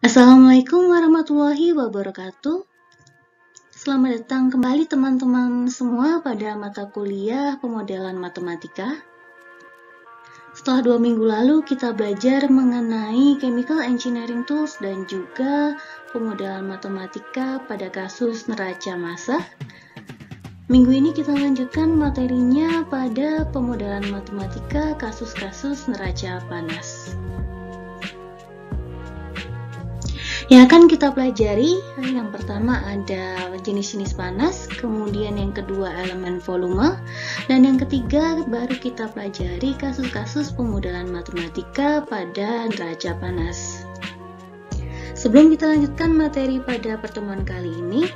Assalamualaikum warahmatullahi wabarakatuh. Selamat datang kembali teman-teman semua pada mata kuliah pemodelan matematika. Setelah 2 minggu lalu kita belajar mengenai chemical engineering tools dan juga pemodelan matematika pada kasus neraca massa. Minggu ini kita lanjutkan materinya pada pemodelan matematika kasus-kasus neraca panas. Yang akan kita pelajari, yang pertama ada jenis-jenis panas, kemudian yang kedua elemen volume, dan yang ketiga baru kita pelajari kasus-kasus pemodelan matematika pada neraca panas. Sebelum kita lanjutkan materi pada pertemuan kali ini,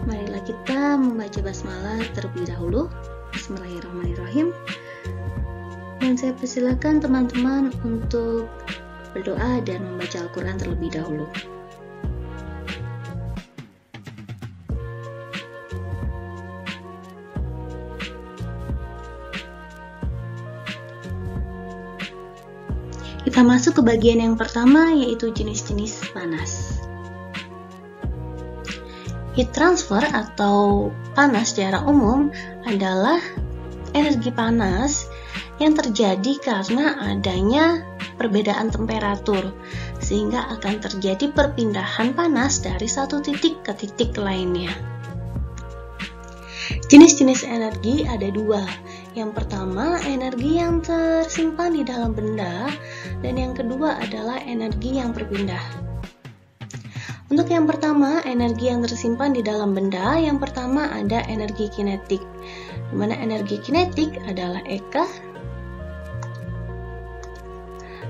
marilah kita membaca basmalah terlebih dahulu. Bismillahirrahmanirrahim. Dan saya persilakan teman-teman untuk berdoa dan membaca Al-Quran terlebih dahulu. Kita masuk ke bagian yang pertama, yaitu jenis-jenis panas. Heat transfer atau panas secara umum adalah energi panas yang terjadi karena adanya perbedaan temperatur, sehingga akan terjadi perpindahan panas dari satu titik ke titik lainnya. Jenis-jenis energi ada dua. Yang pertama, energi yang tersimpan di dalam benda, dan yang kedua adalah energi yang berpindah. Untuk yang pertama, energi yang tersimpan di dalam benda, yang pertama ada energi kinetik, di mana energi kinetik adalah EK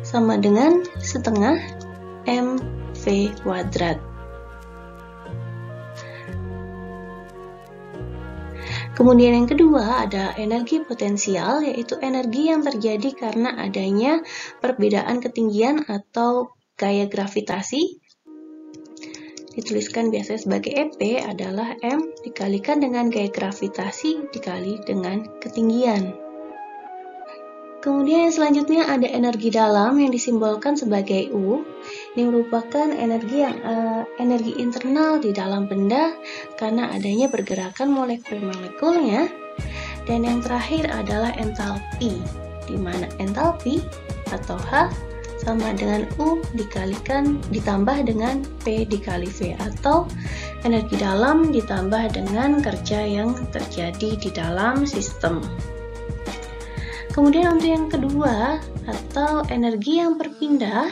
sama dengan setengah mv kuadrat. Kemudian yang kedua ada energi potensial, yaitu energi yang terjadi karena adanya perbedaan ketinggian atau gaya gravitasi. Dituliskan biasanya sebagai EP adalah M dikalikan dengan gaya gravitasi dikali dengan ketinggian. Kemudian yang selanjutnya ada energi dalam yang disimbolkan sebagai U. Ini merupakan energi internal di dalam benda karena adanya pergerakan molekul-molekulnya. Dan yang terakhir adalah entalpi, di mana entalpi atau H sama dengan U ditambah dengan P dikali V, atau energi dalam ditambah dengan kerja yang terjadi di dalam sistem. Kemudian untuk yang kedua atau energi yang berpindah,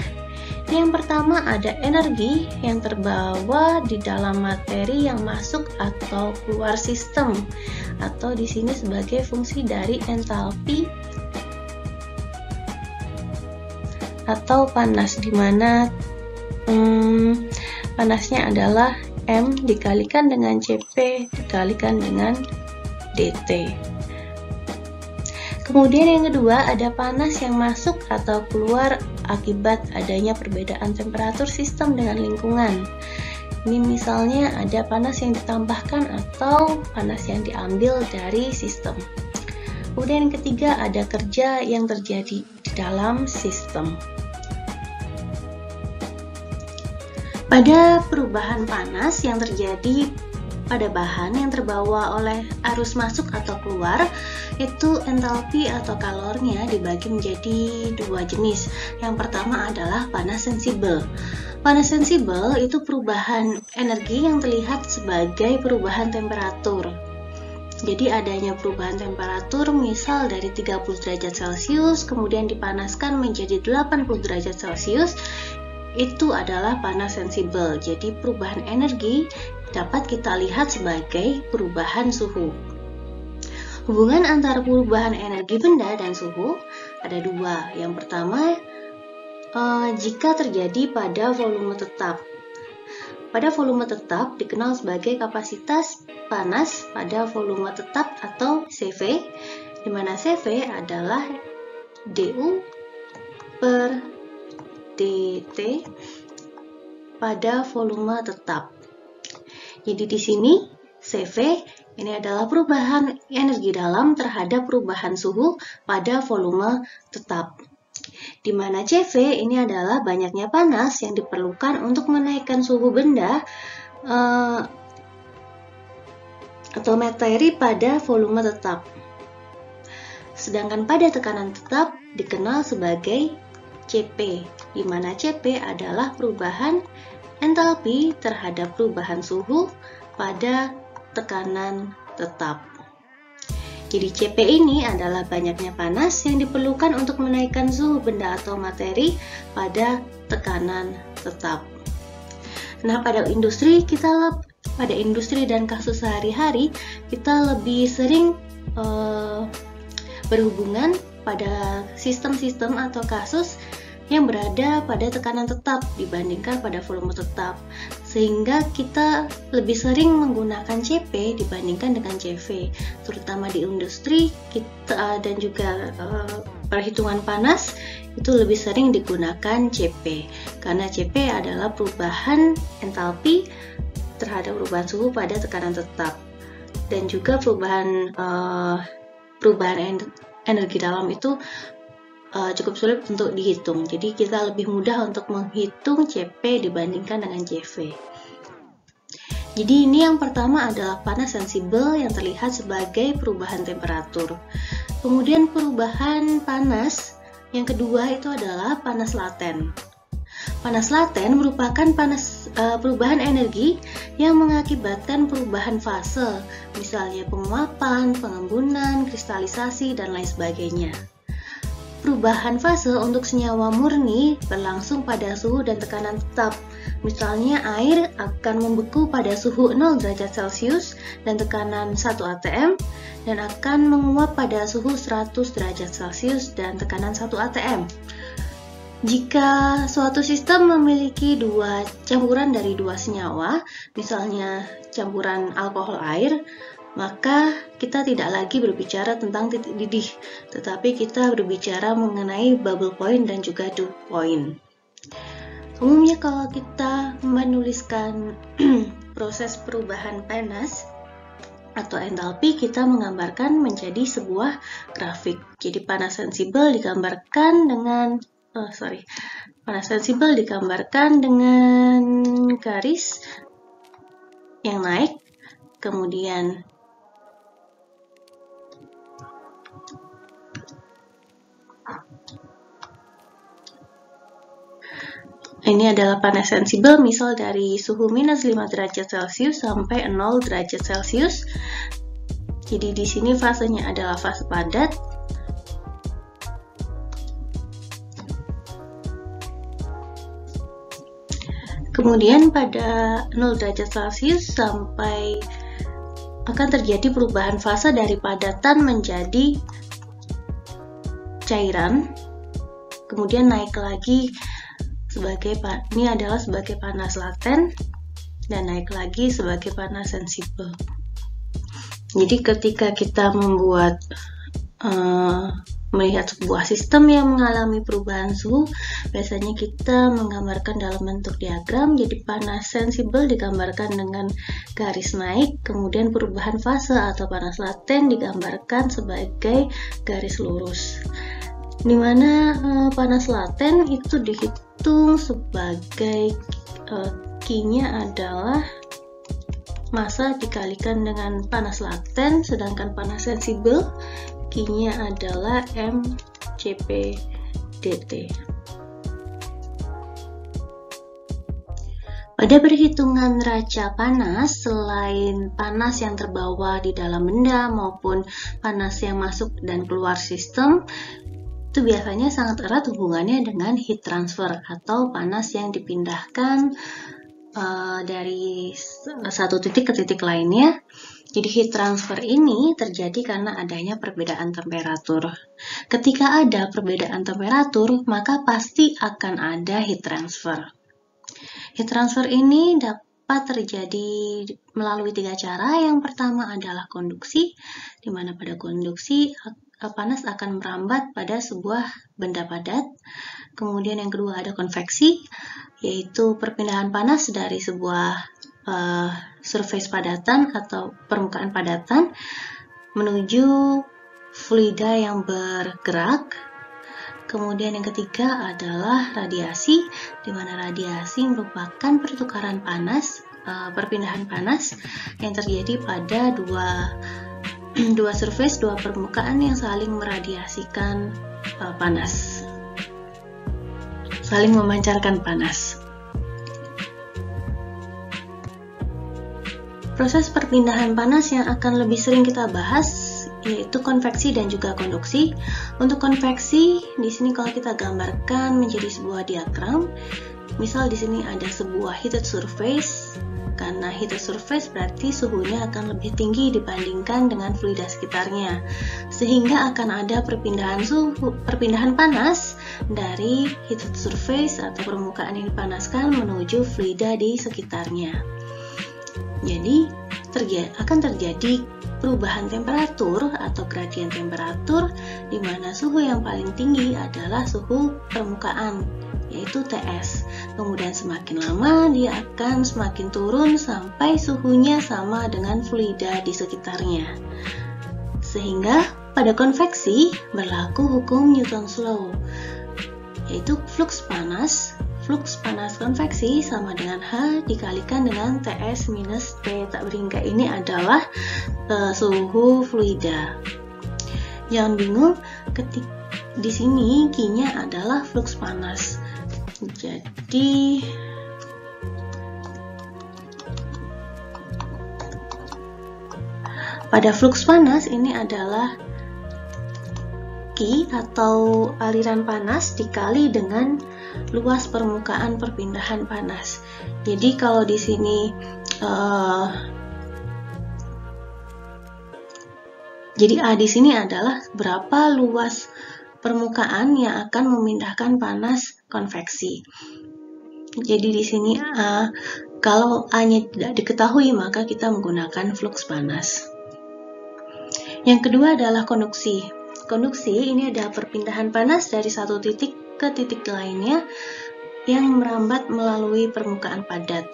yang pertama ada energi yang terbawa di dalam materi yang masuk atau keluar sistem, atau di sini sebagai fungsi dari entalpi atau panas, di mana panasnya adalah M dikalikan dengan Cp dikalikan dengan dt. Kemudian yang kedua ada panas yang masuk atau keluar akibat adanya perbedaan temperatur sistem dengan lingkungan. Ini misalnya ada panas yang ditambahkan atau panas yang diambil dari sistem. Kemudian yang ketiga ada kerja yang terjadi di dalam sistem. Pada perubahan panas yang terjadi pada bahan yang terbawa oleh arus masuk atau keluar, itu entalpi atau kalornya dibagi menjadi dua jenis. Yang pertama adalah panas sensibel. Panas sensibel itu perubahan energi yang terlihat sebagai perubahan temperatur. Jadi adanya perubahan temperatur misal dari 30 derajat Celcius kemudian dipanaskan menjadi 80 derajat Celcius, itu adalah panas sensibel. Jadi perubahan energi dapat kita lihat sebagai perubahan suhu. Hubungan antara perubahan energi benda dan suhu ada dua. Yang pertama, jika terjadi pada volume tetap. Pada volume tetap dikenal sebagai kapasitas panas pada volume tetap atau CV, di mana CV adalah DU per dt pada volume tetap. Jadi di sini CV ini adalah perubahan energi dalam terhadap perubahan suhu pada volume tetap. di mana CV ini adalah banyaknya panas yang diperlukan untuk menaikkan suhu benda atau materi pada volume tetap. Sedangkan pada tekanan tetap dikenal sebagai CP, di mana CP adalah perubahan entalpi terhadap perubahan suhu pada tekanan tetap. Jadi CP ini adalah banyaknya panas yang diperlukan untuk menaikkan suhu benda atau materi pada tekanan tetap. Nah, pada industri dan kasus sehari-hari kita lebih sering berhubungan pada sistem-sistem atau kasus yang berada pada tekanan tetap dibandingkan pada volume tetap, sehingga kita lebih sering menggunakan CP dibandingkan dengan CV, terutama di industri kita dan juga perhitungan panas itu lebih sering digunakan CP, karena CP adalah perubahan entalpi terhadap perubahan suhu pada tekanan tetap, dan juga perubahan energi dalam itu cukup sulit untuk dihitung. Jadi kita lebih mudah untuk menghitung CP dibandingkan dengan CV. Jadi ini yang pertama adalah panas sensibel yang terlihat sebagai perubahan temperatur. Kemudian perubahan panas yang kedua itu adalah panas laten. Panas laten merupakan perubahan energi yang mengakibatkan perubahan fase, misalnya penguapan, pengembunan, kristalisasi, dan lain sebagainya. Perubahan fase untuk senyawa murni berlangsung pada suhu dan tekanan tetap. Misalnya air akan membeku pada suhu 0 derajat Celcius dan tekanan 1 atm dan akan menguap pada suhu 100 derajat Celcius dan tekanan 1 atm. Jika suatu sistem memiliki dua campuran dari dua senyawa, misalnya campuran alkohol air, maka kita tidak lagi berbicara tentang titik didih, tetapi kita berbicara mengenai bubble point dan juga dew point. Umumnya kalau kita menuliskan proses perubahan panas atau entalpi, kita menggambarkan menjadi sebuah grafik. Jadi panas sensibel digambarkan dengan garis yang naik, kemudian ini adalah panas sensibel, misal dari suhu minus 5 derajat Celcius sampai 0 derajat Celcius. Jadi di sini fasenya adalah fase padat. Kemudian pada 0 derajat Celcius sampai akan terjadi perubahan fase dari padatan menjadi cairan. Kemudian naik lagi ini adalah sebagai panas laten dan naik lagi sebagai panas sensibel. Jadi ketika kita melihat sebuah sistem yang mengalami perubahan suhu, biasanya kita menggambarkan dalam bentuk diagram. Jadi panas sensibel digambarkan dengan garis naik, kemudian perubahan fase atau panas laten digambarkan sebagai garis lurus, di mana panas laten itu dihitung sebagai Q-nya adalah massa dikalikan dengan panas laten, sedangkan panas sensibel Q-nya adalah mCp dt. Pada perhitungan raca panas, selain panas yang terbawa di dalam benda maupun panas yang masuk dan keluar sistem, itu biasanya sangat erat hubungannya dengan heat transfer atau panas yang dipindahkan dari satu titik ke titik lainnya. Jadi heat transfer ini terjadi karena adanya perbedaan temperatur. Ketika ada perbedaan temperatur, maka pasti akan ada heat transfer. Heat transfer ini dapat terjadi melalui 3 cara. Yang pertama adalah konduksi, di mana pada konduksi panas akan merambat pada sebuah benda padat. Kemudian yang kedua ada konveksi, yaitu perpindahan panas dari sebuah surface padatan atau permukaan padatan menuju fluida yang bergerak. Kemudian yang ketiga adalah radiasi, di mana radiasi merupakan pertukaran panas, perpindahan panas yang terjadi pada dua surface, dua permukaan yang saling meradiasikan panas, saling memancarkan panas. Proses perpindahan panas yang akan lebih sering kita bahas yaitu konveksi dan juga konduksi. Untuk konveksi, di sini kalau kita gambarkan menjadi sebuah diagram, misal di sini ada sebuah heated surface. Karena heated surface berarti suhunya akan lebih tinggi dibandingkan dengan fluida sekitarnya, sehingga akan ada perpindahan panas dari heated surface atau permukaan yang dipanaskan menuju fluida di sekitarnya. Jadi akan terjadi perubahan temperatur atau gradien temperatur, di mana suhu yang paling tinggi adalah suhu permukaan, yaitu TS. Kemudian semakin lama dia akan semakin turun sampai suhunya sama dengan fluida di sekitarnya. Sehingga pada konveksi berlaku hukum Newton's law, yaitu flux panas konveksi sama dengan H dikalikan dengan TS minus T tak berhingga. Ini adalah suhu fluida. Jangan bingung, di sini Q-nya adalah flux panas. Jadi pada flux panas ini adalah Q atau aliran panas dikali dengan luas permukaan perpindahan panas. Jadi kalau di sini jadi A di sini adalah berapa luas permukaan yang akan memindahkan panas konveksi. Jadi di sini A, kalau A-nya tidak diketahui maka kita menggunakan flux panas. Yang kedua adalah konduksi. Konduksi ini adalah perpindahan panas dari satu titik ke titik lainnya yang merambat melalui permukaan padat.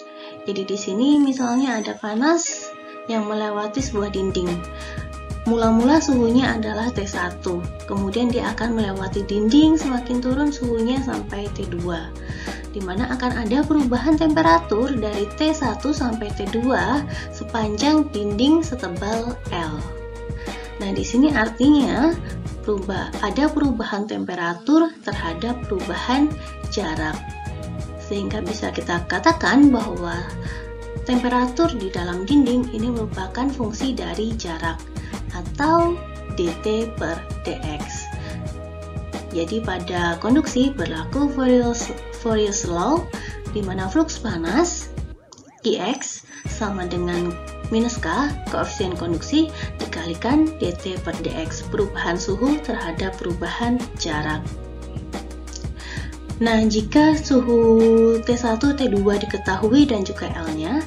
Jadi di sini misalnya ada panas yang melewati sebuah dinding. Mula-mula suhunya adalah T1, kemudian dia akan melewati dinding, semakin turun suhunya sampai T2, di mana akan ada perubahan temperatur dari T1 sampai T2 sepanjang dinding setebal L. Nah, di sini artinya ada perubahan temperatur terhadap perubahan jarak, sehingga bisa kita katakan bahwa temperatur di dalam dinding ini merupakan fungsi dari jarak atau dt per dx. Jadi pada konduksi berlaku Fourier's law, di mana flux panas Ix sama dengan minus K, koefisien konduksi, dikalikan dt per dx, perubahan suhu terhadap perubahan jarak. Nah, jika suhu T1, T2 diketahui dan juga L-nya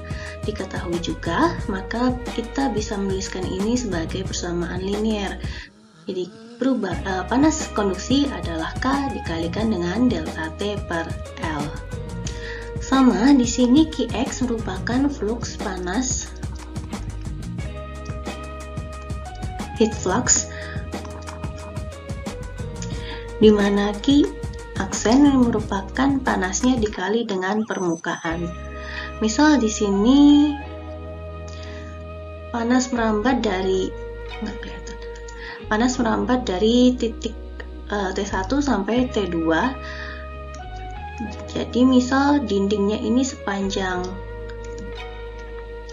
diketahui juga, maka kita bisa menuliskan ini sebagai persamaan linier. Jadi panas konduksi adalah K dikalikan dengan delta T per L. Sama, di sini Qx merupakan flux panas, heat flux, di mana Q aksen yang merupakan panasnya dikali dengan permukaan. Misal di sini panas merambat dari titik T1 sampai T2. Jadi misal dindingnya ini sepanjang P,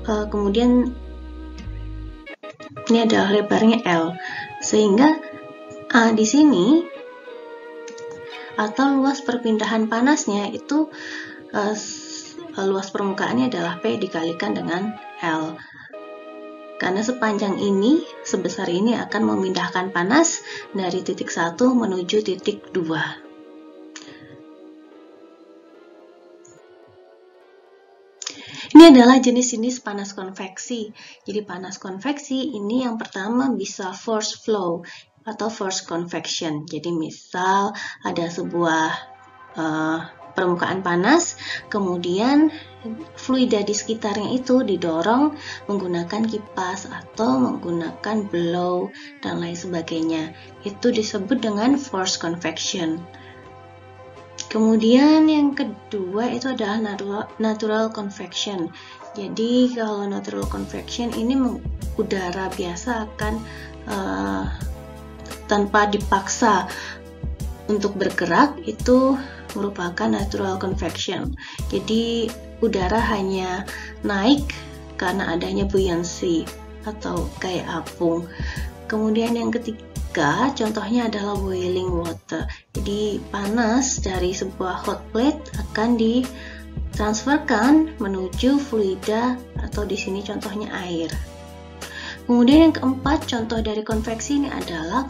kemudian ini adalah lebarnya L, sehingga A di sini atau luas perpindahan panasnya itu luas permukaannya adalah P dikalikan dengan L. Karena sepanjang ini, sebesar ini akan memindahkan panas dari titik 1 menuju titik 2. Ini adalah jenis-jenis panas konveksi. Jadi panas konveksi ini yang pertama bisa force flow atau force convection. Jadi misal ada sebuah permukaan panas, kemudian fluida di sekitarnya itu didorong menggunakan kipas atau menggunakan blow dan lain sebagainya. Itu disebut dengan force convection. Kemudian yang kedua itu adalah natural convection. Jadi kalau natural convection ini udara biasa akan tanpa dipaksa untuk bergerak, itu merupakan natural convection. Jadi udara hanya naik karena adanya buoyancy atau kayak apung. Kemudian yang ketiga contohnya adalah boiling water. Jadi panas dari sebuah hot plate akan ditransferkan menuju fluida atau di sini contohnya air. Kemudian yang keempat contoh dari konveksi ini adalah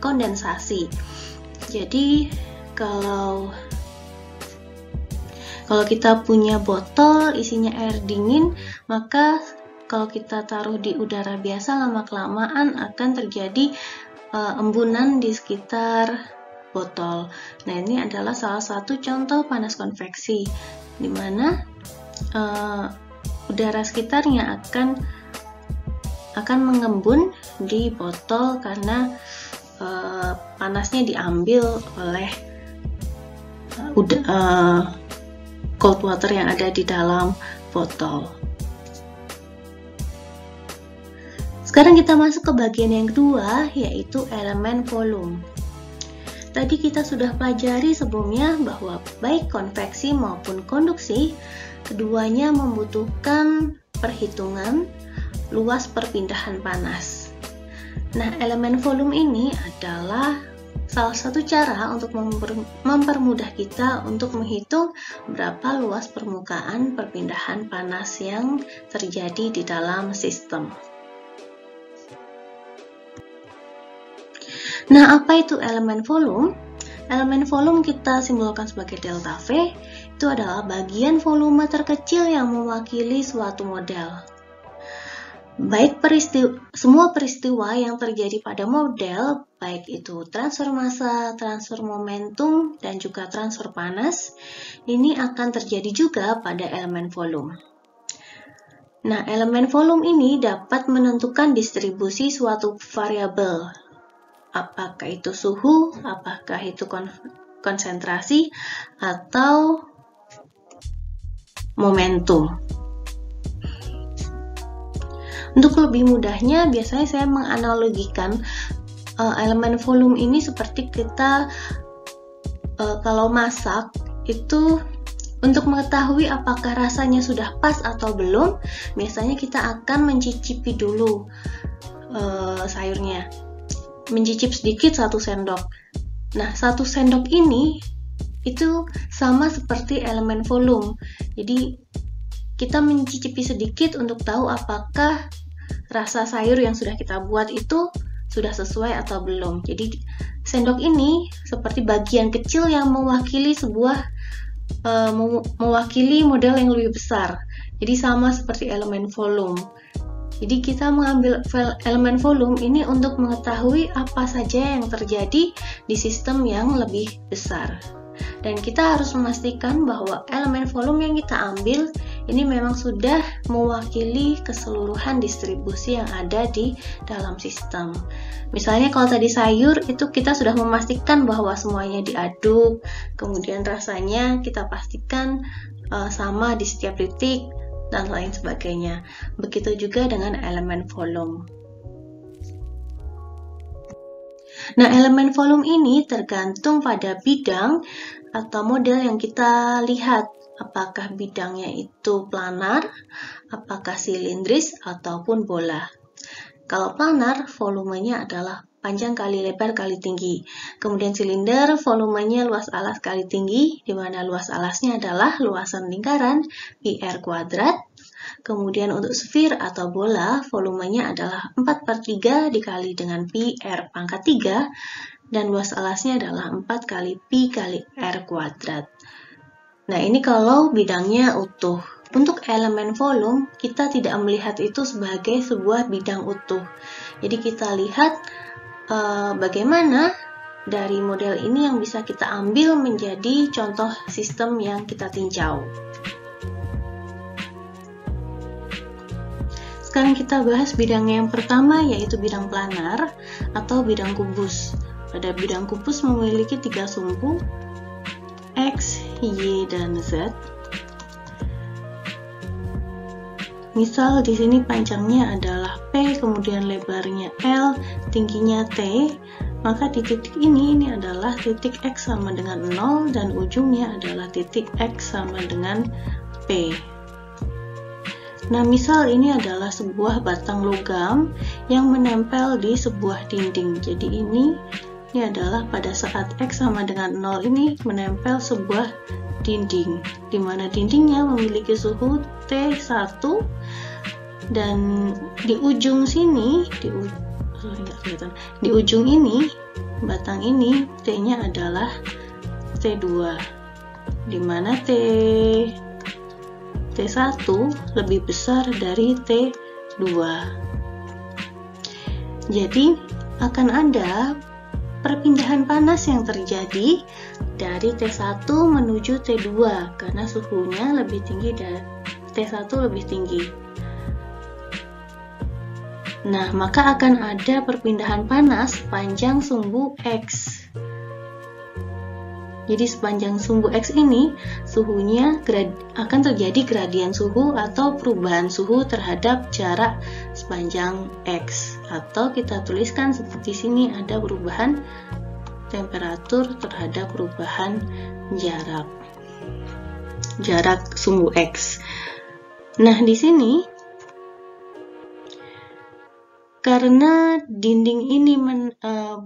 kondensasi. Jadi kalau kita punya botol isinya air dingin, maka kalau kita taruh di udara biasa, lama-kelamaan akan terjadi embunan di sekitar botol. Nah, ini adalah salah satu contoh panas konveksi, di mana udara sekitarnya akan mengembun di botol karena panasnya diambil oleh cold water yang ada di dalam botol. Sekarang kita masuk ke bagian yang kedua, yaitu elemen volume. Tadi kita sudah pelajari sebelumnya bahwa baik konveksi maupun konduksi, keduanya membutuhkan perhitungan luas perpindahan panas. Nah, elemen volume ini adalah salah satu cara untuk mempermudah kita untuk menghitung berapa luas permukaan perpindahan panas yang terjadi di dalam sistem. Nah, apa itu elemen volume? Elemen volume kita simbolkan sebagai delta V. Itu adalah bagian volume terkecil yang mewakili suatu model. Baik semua peristiwa yang terjadi pada model, baik itu transfer massa, transfer momentum, dan juga transfer panas, ini akan terjadi juga pada elemen volume. Nah, elemen volume ini dapat menentukan distribusi suatu variabel. Apakah itu suhu, apakah itu konsentrasi, atau momentum. Untuk lebih mudahnya, biasanya saya menganalogikan elemen volume ini seperti kita kalau masak itu untuk mengetahui apakah rasanya sudah pas atau belum, biasanya kita akan mencicipi dulu sayurnya, mencicip sedikit 1 sendok. Nah, 1 sendok ini itu sama seperti elemen volume. Jadi kita mencicipi sedikit untuk tahu apakah rasa sayur yang sudah kita buat itu sudah sesuai atau belum. Jadi sendok ini seperti bagian kecil yang mewakili mewakili model yang lebih besar. Jadi sama seperti elemen volume. Jadi kita mengambil elemen volume ini untuk mengetahui apa saja yang terjadi di sistem yang lebih besar. Dan kita harus memastikan bahwa elemen volume yang kita ambil ini memang sudah mewakili keseluruhan distribusi yang ada di dalam sistem. Misalnya kalau tadi sayur, itu kita sudah memastikan bahwa semuanya diaduk, kemudian rasanya kita pastikan sama di setiap titik, dan lain sebagainya. Begitu juga dengan elemen volume. Nah, elemen volume ini tergantung pada bidang atau model yang kita lihat. Apakah bidangnya itu planar, apakah silindris, ataupun bola. Kalau planar, volumenya adalah panjang kali lebar kali tinggi. Kemudian silinder, volumenya luas alas kali tinggi, di mana luas alasnya adalah luasan lingkaran πr². Kemudian untuk sfir atau bola, volumenya adalah 4/3 dikali dengan πr², dan luas alasnya adalah 4 kali π kali r². Nah, ini kalau bidangnya utuh. Untuk elemen volume, kita tidak melihat itu sebagai sebuah bidang utuh. Jadi kita lihat bagaimana dari model ini yang bisa kita ambil menjadi contoh sistem yang kita tinjau. Sekarang kita bahas bidang yang pertama, yaitu bidang planar atau bidang kubus. Pada bidang kubus memiliki 3 sumbu, X, Y, dan Z. Misal di sini panjangnya adalah P, kemudian lebarnya L, tingginya T, maka di titik ini adalah titik X sama dengan 0 dan ujungnya adalah titik X sama dengan P. Nah, misal ini adalah sebuah batang logam yang menempel di sebuah dinding. Jadi ini adalah pada saat X sama dengan 0 ini menempel sebuah dinding, di mana dindingnya memiliki suhu T1 dan di ujung sini, di ujung ini, batang ini T-nya adalah T2, di mana T1 lebih besar dari T2. Jadi akan ada perpindahan panas yang terjadi dari T1 menuju T2 karena suhunya lebih tinggi dari T1 lebih tinggi. Nah, maka akan ada perpindahan panas sepanjang sumbu X. Jadi sepanjang sumbu X ini suhunya akan terjadi gradien suhu atau perubahan suhu terhadap jarak sepanjang X, atau kita tuliskan seperti sini ada perubahan temperatur terhadap perubahan jarak sumbu X. Nah, di sini karena dinding ini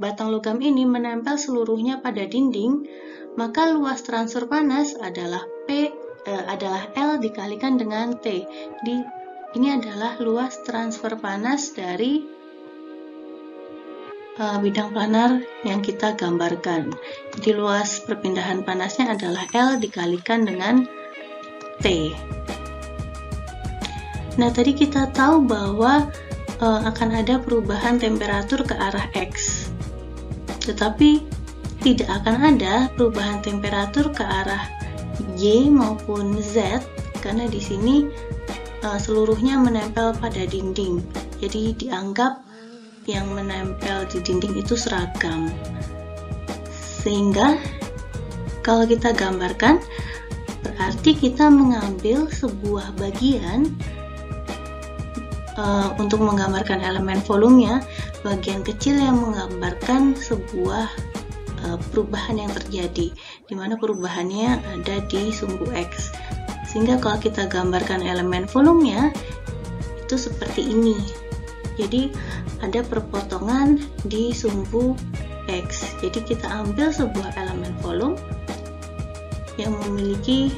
batang logam ini menempel seluruhnya pada dinding, maka luas transfer panas adalah L dikalikan dengan T. Ini adalah luas transfer panas dari bidang planar yang kita gambarkan. Jadi luas perpindahan panasnya adalah L dikalikan dengan T. Nah, tadi kita tahu bahwa akan ada perubahan temperatur ke arah X, tetapi tidak akan ada perubahan temperatur ke arah Y maupun Z karena di sini seluruhnya menempel pada dinding. Jadi dianggap yang menempel di dinding itu seragam. Sehingga kalau kita gambarkan, berarti kita mengambil sebuah bagian untuk menggambarkan elemen volumenya, bagian kecil yang menggambarkan sebuah perubahan yang terjadi, di mana perubahannya ada di sumbu X. Sehingga kalau kita gambarkan elemen volumenya itu seperti ini. Jadi ada perpotongan di sumbu X. Jadi kita ambil sebuah elemen volume yang memiliki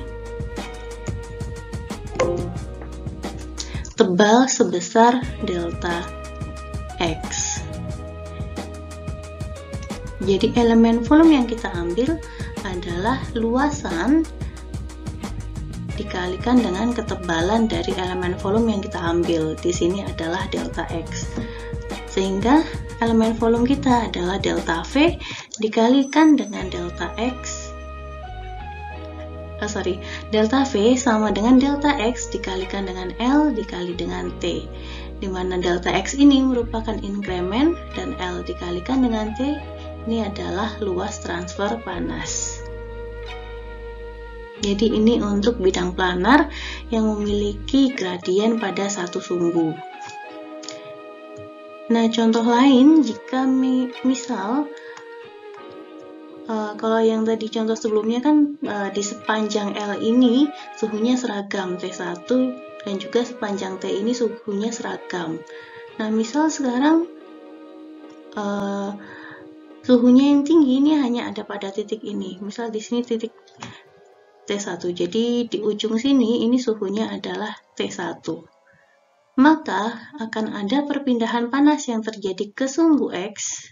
tebal sebesar delta X. Jadi elemen volume yang kita ambil adalah luasan dikalikan dengan ketebalan dari elemen volume yang kita ambil. Di sini adalah delta X. Sehingga elemen volume kita adalah delta V dikalikan dengan delta X. Delta V sama dengan delta X dikalikan dengan L dikali dengan T. Di mana delta X ini merupakan inkremen dan L dikalikan dengan T ini adalah luas transfer panas. Jadi ini untuk bidang planar yang memiliki gradien pada satu sumbu. Nah, contoh lain jika misal kalau yang tadi contoh sebelumnya kan di sepanjang L ini suhunya seragam T1 dan juga sepanjang T ini suhunya seragam. Nah, misal sekarang suhunya yang tinggi ini hanya ada pada titik ini. Misal di sini titik T1. Jadi di ujung sini ini suhunya adalah T1. Maka akan ada perpindahan panas yang terjadi ke sumbu X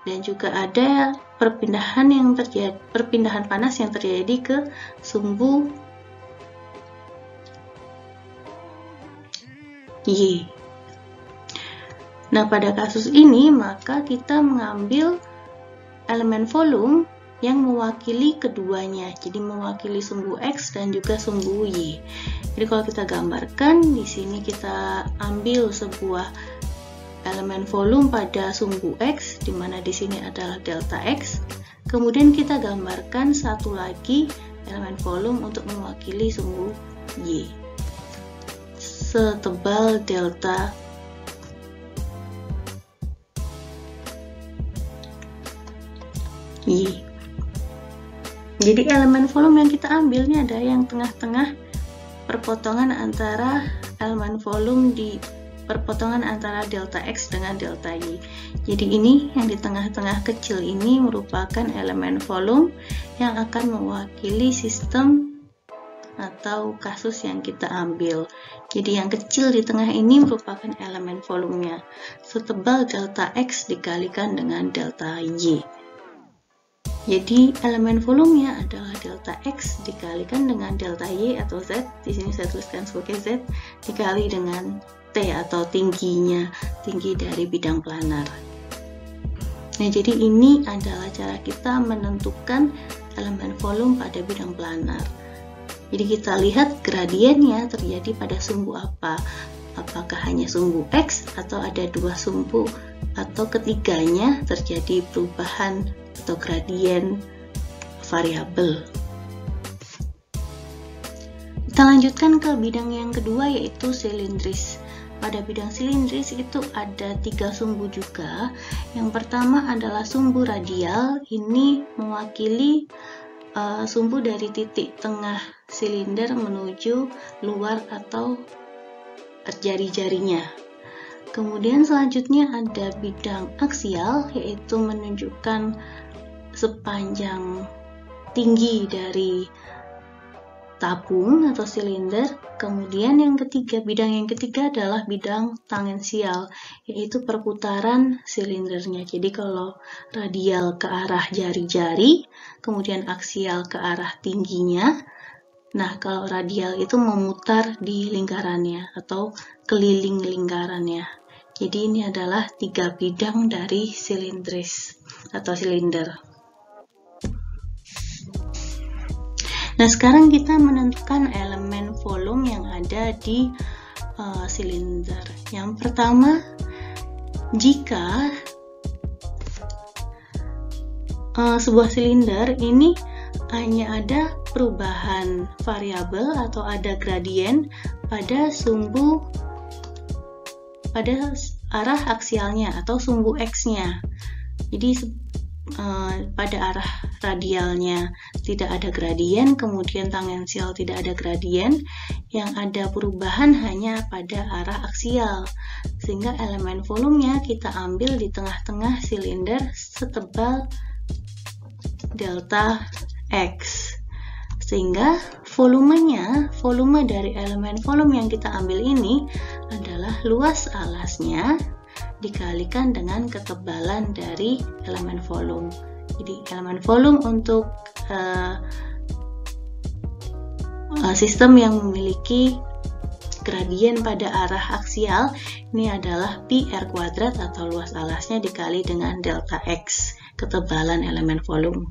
dan juga ada perpindahan panas yang terjadi ke sumbu Y. Nah, pada kasus ini maka kita mengambil elemen volume yang mewakili keduanya, jadi mewakili sumbu X dan juga sumbu Y. Jadi kalau kita gambarkan, di sini kita ambil sebuah elemen volume pada sumbu X, di mana di sini adalah delta X. Kemudian kita gambarkan satu lagi elemen volume untuk mewakili sumbu Y, setebal delta Y. Jadi elemen volume yang kita ambil ini ada yang tengah-tengah perpotongan antara elemen volume di perpotongan antara delta X dengan delta Y. Jadi ini yang di tengah-tengah kecil ini merupakan elemen volume yang akan mewakili sistem atau kasus yang kita ambil. Jadi yang kecil di tengah ini merupakan elemen volumenya, setebal delta X dikalikan dengan delta Y. Jadi elemen volumenya adalah delta X dikalikan dengan delta Y atau Z, di sini saya tuliskan sebagai Z, dikali dengan T atau tingginya, tinggi dari bidang planar. Nah, jadi ini adalah cara kita menentukan elemen volume pada bidang planar. Jadi kita lihat gradiennya terjadi pada sumbu apa. Apakah hanya sumbu X atau ada dua sumbu, atau ketiganya terjadi perubahan atau gradien variabel. Kita lanjutkan ke bidang yang kedua, yaitu silindris. Pada bidang silindris itu ada 3 sumbu juga. Yang pertama adalah sumbu radial, ini mewakili sumbu dari titik tengah silinder menuju luar atau jari-jarinya. Kemudian selanjutnya ada bidang aksial, yaitu menunjukkan sepanjang tinggi dari tabung atau silinder. Kemudian yang ketiga, bidang yang ketiga adalah bidang tangensial, yaitu perputaran silindernya. Jadi kalau radial ke arah jari-jari, kemudian aksial ke arah tingginya. Nah, kalau radial itu memutar di lingkarannya atau keliling lingkarannya. Jadi ini adalah 3 bidang dari silindris atau silinder. Nah, sekarang kita menentukan elemen volume yang ada di silinder. Yang pertama, jika sebuah silinder ini hanya ada perubahan variabel atau ada gradien pada arah aksialnya atau sumbu X-nya. Jadi pada arah radialnya tidak ada gradien, kemudian tangensial tidak ada gradien, yang ada perubahan hanya pada arah aksial. Sehingga elemen volumenya kita ambil di tengah-tengah silinder setebal delta X. Sehingga volume dari elemen volume yang kita ambil ini adalah luas alasnya dikalikan dengan ketebalan dari elemen volume. Jadi elemen volume untuk sistem yang memiliki gradien pada arah aksial ini adalah pi r kuadrat atau luas alasnya dikali dengan delta X, ketebalan elemen volume.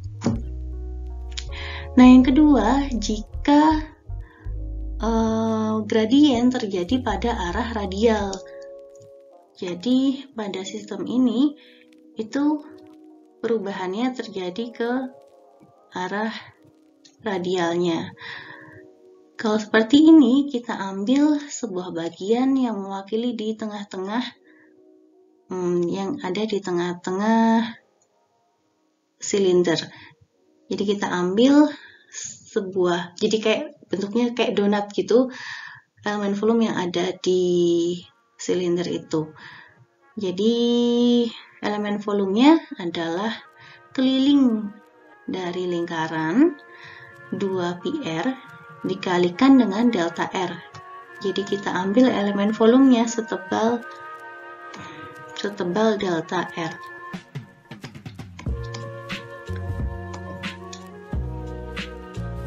Nah, yang kedua, jika gradien terjadi pada arah radial. Jadi pada sistem ini itu perubahannya terjadi ke arah radialnya. Kalau seperti ini, kita ambil sebuah bagian yang mewakili di tengah-tengah, yang ada di tengah-tengah silinder. Jadi kita ambil sebuah, jadi kayak bentuknya kayak donat gitu, elemen volume yang ada di silinder itu. Jadi elemen volumenya adalah keliling dari lingkaran 2πr dikalikan dengan delta R. Jadi kita ambil elemen volumenya setebal delta R.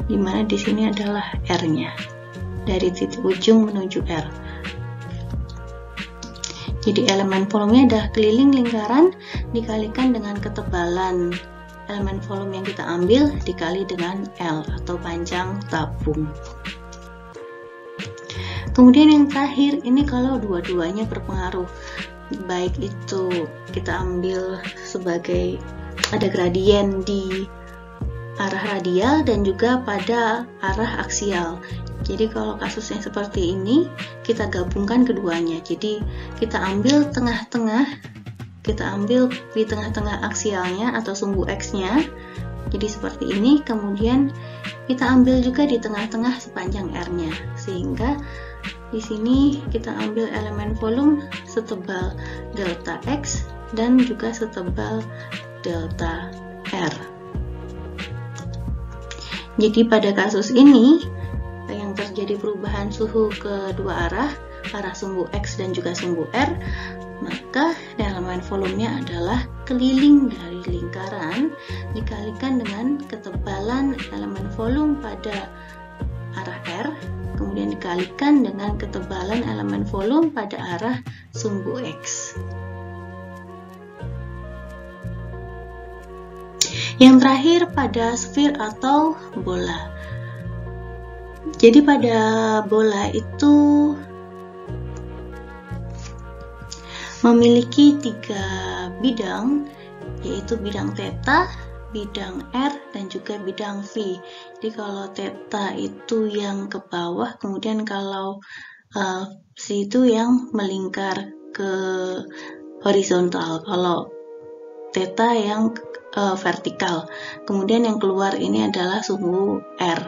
Dimana di sini adalah R-nya dari titik ujung menuju R. Jadi elemen volumenya adalah keliling lingkaran dikalikan dengan ketebalan elemen volume yang kita ambil dikali dengan L atau panjang tabung. Kemudian yang terakhir, ini kalau dua-duanya berpengaruh, baik itu kita ambil sebagai ada gradien di arah radial dan juga pada arah aksial. Jadi kalau kasusnya seperti ini, kita gabungkan keduanya. Jadi kita ambil tengah-tengah, kita ambil di tengah-tengah aksialnya atau sumbu X-nya. Jadi seperti ini, kemudian kita ambil juga di tengah-tengah sepanjang R-nya. Sehingga di sini kita ambil elemen volume setebal delta X dan juga setebal delta R. Jadi pada kasus ini yang terjadi perubahan suhu ke dua arah sumbu X dan juga sumbu R, maka elemen volumenya adalah keliling dari lingkaran dikalikan dengan ketebalan elemen volume pada arah R, kemudian dikalikan dengan ketebalan elemen volume pada arah sumbu X. Yang terakhir pada sphere atau bola. Jadi pada bola itu memiliki 3 bidang, yaitu bidang theta, bidang R, dan juga bidang V. Jadi kalau theta itu yang ke bawah, kemudian kalau V itu yang melingkar ke horizontal, kalau theta yang vertikal. Kemudian yang keluar ini adalah sumbu R.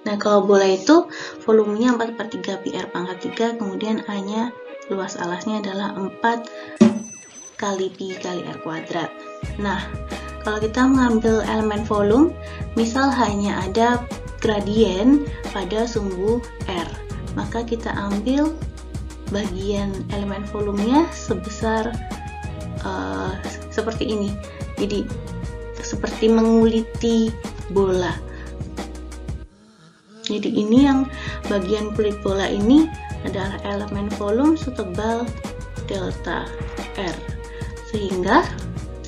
Nah, kalau bola itu volumenya 4/3 pi R pangkat 3, kemudian A-nya luas alasnya adalah 4 kali pi kali R kuadrat. Nah, kalau kita mengambil elemen volume, misal hanya ada gradien pada sumbu R, maka kita ambil bagian elemen volumenya sebesar seperti ini. Jadi seperti menguliti bola. Jadi ini yang bagian kulit bola ini adalah elemen volume setebal delta R. Sehingga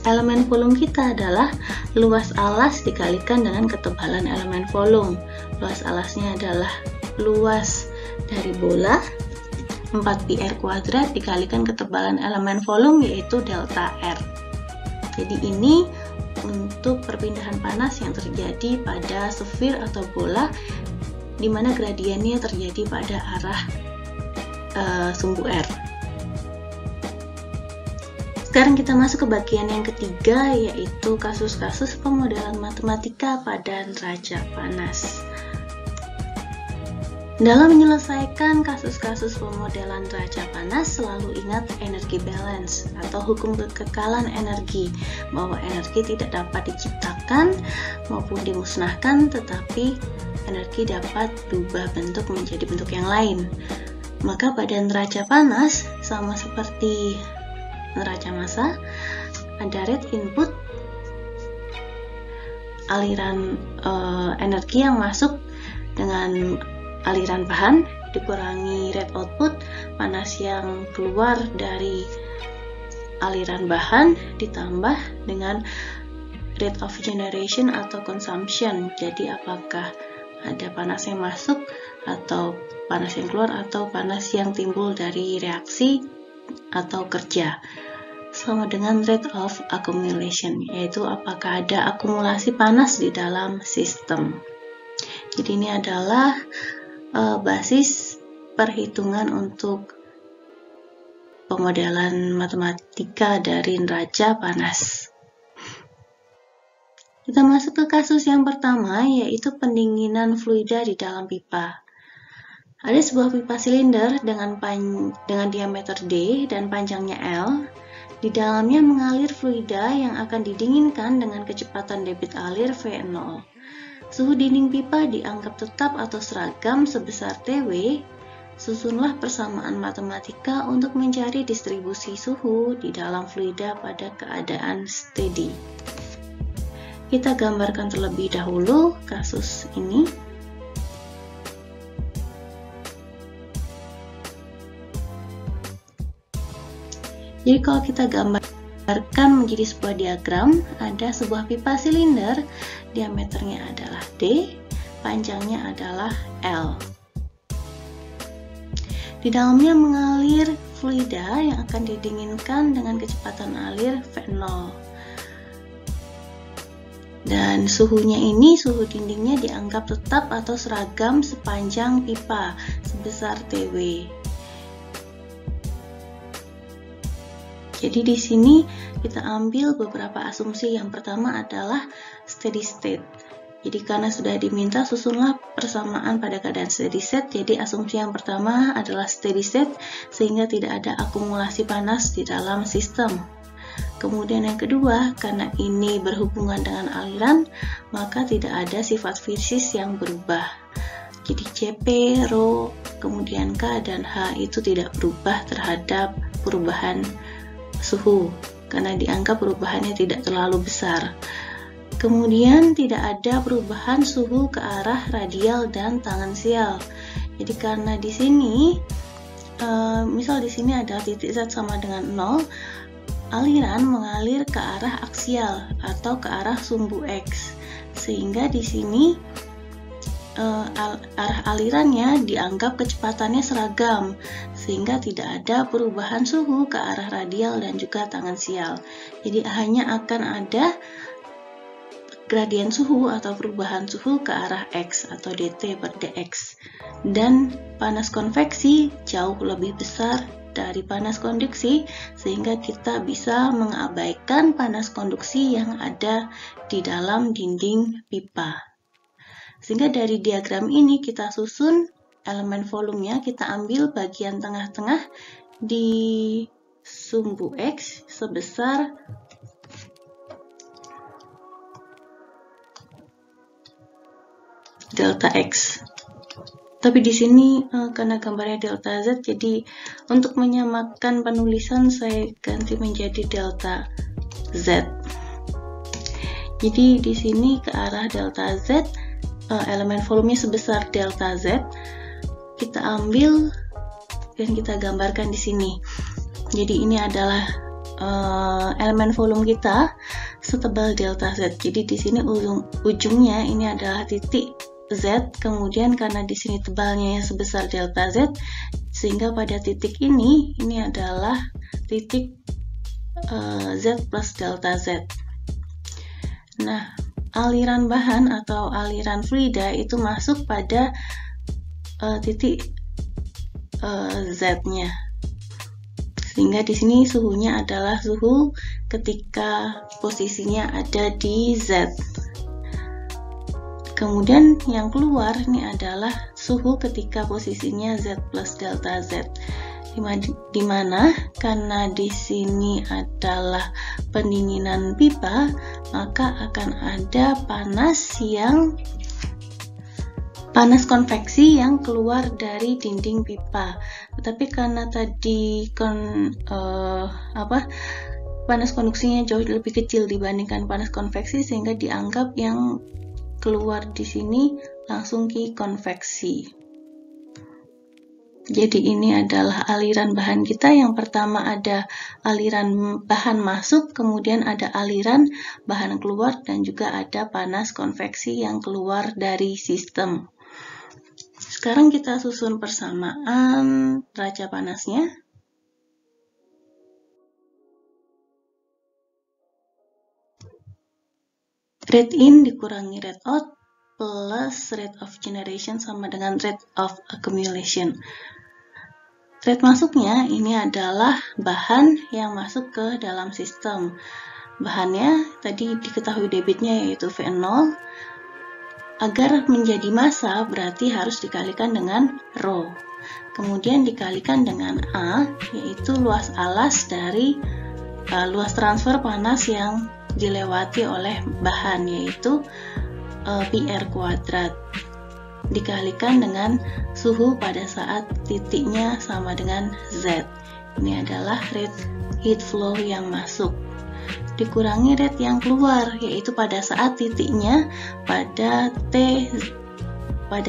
elemen volume kita adalah luas alas dikalikan dengan ketebalan elemen volume. Luas alasnya adalah luas dari bola 4 pi R kuadrat dikalikan ketebalan elemen volume, yaitu delta R. Jadi ini untuk perpindahan panas yang terjadi pada sphere atau bola, di mana gradiennya terjadi pada arah sumbu R. Sekarang kita masuk ke bagian yang ketiga, yaitu kasus-kasus pemodelan matematika pada neraca panas. Dalam menyelesaikan kasus-kasus pemodelan neraca panas, selalu ingat energi balance atau hukum kekekalan energi, bahwa energi tidak dapat diciptakan maupun dimusnahkan, tetapi energi dapat berubah bentuk menjadi bentuk yang lain. Maka pada neraca panas, sama seperti neraca massa, ada rate input, aliran energi yang masuk dengan aliran bahan, dikurangi rate output, panas yang keluar dari aliran bahan, ditambah dengan rate of generation atau consumption. Jadi apakah ada panas yang masuk atau panas yang keluar atau panas yang timbul dari reaksi atau kerja, sama dengan rate of accumulation, yaitu apakah ada akumulasi panas di dalam sistem. Jadi ini adalah basis perhitungan untuk pemodelan matematika dari neraca panas. Kita masuk ke kasus yang pertama, yaitu pendinginan fluida di dalam pipa. Ada sebuah pipa silinder dengan diameter D dan panjangnya L. Di dalamnya mengalir fluida yang akan didinginkan dengan kecepatan debit alir V0. Suhu dinding pipa dianggap tetap atau seragam sebesar Tw. Susunlah persamaan matematika untuk mencari distribusi suhu di dalam fluida pada keadaan steady. Kita gambarkan terlebih dahulu kasus ini. Jadi kalau kita gambar Gambarkan menjadi sebuah diagram. Ada sebuah pipa silinder, diameternya adalah D, panjangnya adalah L. Di dalamnya mengalir fluida yang akan didinginkan dengan kecepatan alir V0. Dan suhunya ini, suhu dindingnya dianggap tetap atau seragam sepanjang pipa sebesar TW. Jadi di sini kita ambil beberapa asumsi. Yang pertama adalah steady state. Jadi karena sudah diminta susunlah persamaan pada keadaan steady state, jadi asumsi yang pertama adalah steady state sehingga tidak ada akumulasi panas di dalam sistem. Kemudian yang kedua, karena ini berhubungan dengan aliran, maka tidak ada sifat fisis yang berubah. Jadi Cp, Rho, kemudian K dan H itu tidak berubah terhadap perubahan suhu, karena dianggap perubahannya tidak terlalu besar. Kemudian tidak ada perubahan suhu ke arah radial dan tangensial. Jadi karena di sini, misal di sini ada titik Z sama dengan 0, aliran mengalir ke arah aksial atau ke arah sumbu X, sehingga di sini arah alirannya dianggap kecepatannya seragam, sehingga tidak ada perubahan suhu ke arah radial dan juga tangensial. Jadi hanya akan ada gradien suhu atau perubahan suhu ke arah X atau dt per dx. Dan panas konveksi jauh lebih besar dari panas konduksi, sehingga kita bisa mengabaikan panas konduksi yang ada di dalam dinding pipa. Sehingga dari diagram ini kita susun elemen volumenya, kita ambil bagian tengah-tengah di sumbu X sebesar delta X. Tapi di sini karena gambarnya delta Z, jadi untuk menyamakan penulisan saya ganti menjadi delta Z. Jadi di sini ke arah delta Z, elemen volumenya sebesar delta Z kita ambil dan kita gambarkan di sini. Jadi ini adalah elemen volume kita setebal delta Z. Jadi di sini ujungnya ini adalah titik Z, kemudian karena di sini tebalnya sebesar delta Z, sehingga pada titik ini adalah titik Z plus delta Z. Nah, aliran bahan atau aliran fluida itu masuk pada titik Z-nya, sehingga di sini suhunya adalah suhu ketika posisinya ada di Z. Kemudian yang keluar ini adalah suhu ketika posisinya Z plus delta Z. Di mana karena di sini adalah pendinginan pipa, maka akan ada panas konveksi yang keluar dari dinding pipa. Tetapi karena tadi panas konduksinya jauh lebih kecil dibandingkan panas konveksi, sehingga dianggap yang keluar di sini langsung ke konveksi. Jadi ini adalah aliran bahan kita. Yang pertama ada aliran bahan masuk, kemudian ada aliran bahan keluar, dan juga ada panas konveksi yang keluar dari sistem. Sekarang kita susun persamaan raca panasnya. Rate in dikurangi rate out plus rate of generation sama dengan rate of accumulation. Rate masuknya ini adalah bahan yang masuk ke dalam sistem. Bahannya tadi diketahui debitnya yaitu V0. Agar menjadi massa berarti harus dikalikan dengan Rho. Kemudian dikalikan dengan A, yaitu luas alas dari luas transfer panas yang dilewati oleh bahan, yaitu PR kuadrat, dikalikan dengan suhu pada saat titiknya sama dengan Z. Ini adalah rate heat flow yang masuk, dikurangi rate yang keluar, yaitu pada saat titiknya pada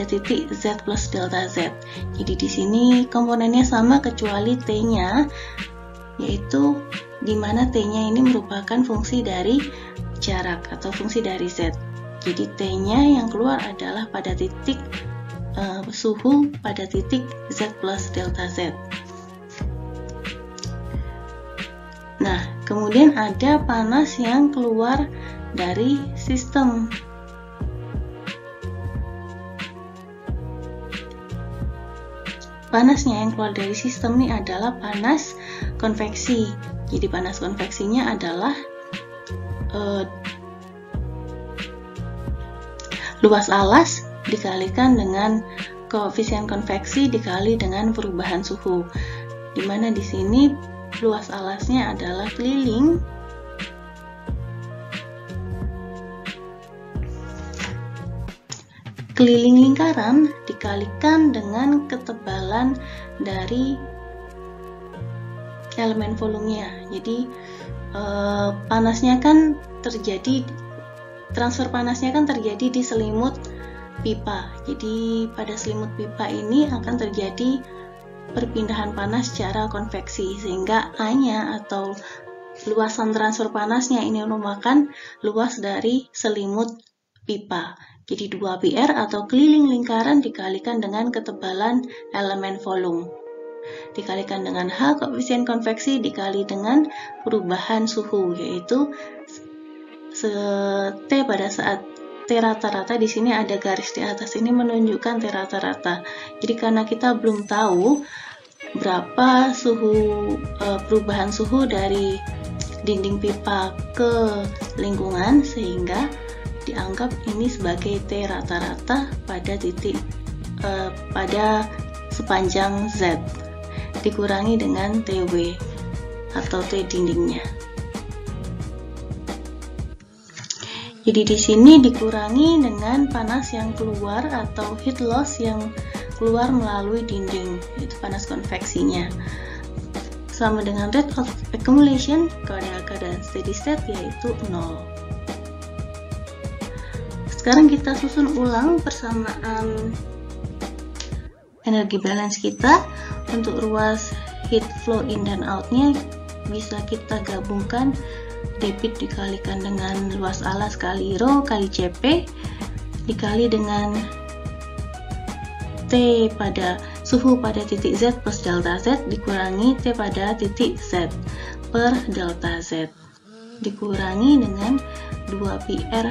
titik Z plus delta Z. Jadi di sini komponennya sama kecuali T-nya yaitu di mana T-nya ini merupakan fungsi dari jarak atau fungsi dari Z. Jadi T-nya yang keluar adalah pada titik suhu pada titik Z plus delta Z. Nah, kemudian ada panas yang keluar dari sistem. Panasnya yang keluar dari sistem ini adalah panas konveksi. Jadi panas konveksinya adalah luas alas dikalikan dengan koefisien konveksi dikali dengan perubahan suhu. Dimana di sini luas alasnya adalah keliling lingkaran dikalikan dengan ketebalan dari elemen volumenya. Jadi panasnya kan terjadi, transfer panasnya kan terjadi di selimut pipa. Jadi pada selimut pipa ini akan terjadi perpindahan panas secara konveksi, sehingga A-nya atau luasan transfer panasnya ini merupakan luas dari selimut pipa. Jadi 2πr atau keliling lingkaran dikalikan dengan ketebalan elemen volume dikalikan dengan H koefisien konveksi dikali dengan perubahan suhu, yaitu T pada saat T rata-rata. Di sini ada garis di atas ini menunjukkan T rata-rata. Jadi karena kita belum tahu berapa suhu perubahan suhu dari dinding pipa ke lingkungan, sehingga dianggap ini sebagai T rata-rata pada titik pada sepanjang Z dikurangi dengan TW atau T dindingnya. Jadi di sini dikurangi dengan panas yang keluar atau heat loss yang keluar melalui dinding, yaitu panas konveksinya. Sama dengan rate of accumulation pada keadaan steady state, yaitu 0. Sekarang kita susun ulang persamaan energi balance kita. Untuk ruas heat flow in dan out-nya bisa kita gabungkan debit dikalikan dengan luas alas kali rho kali Cp dikali dengan T pada suhu pada titik Z plus delta Z dikurangi T pada titik Z per delta Z dikurangi dengan 2πr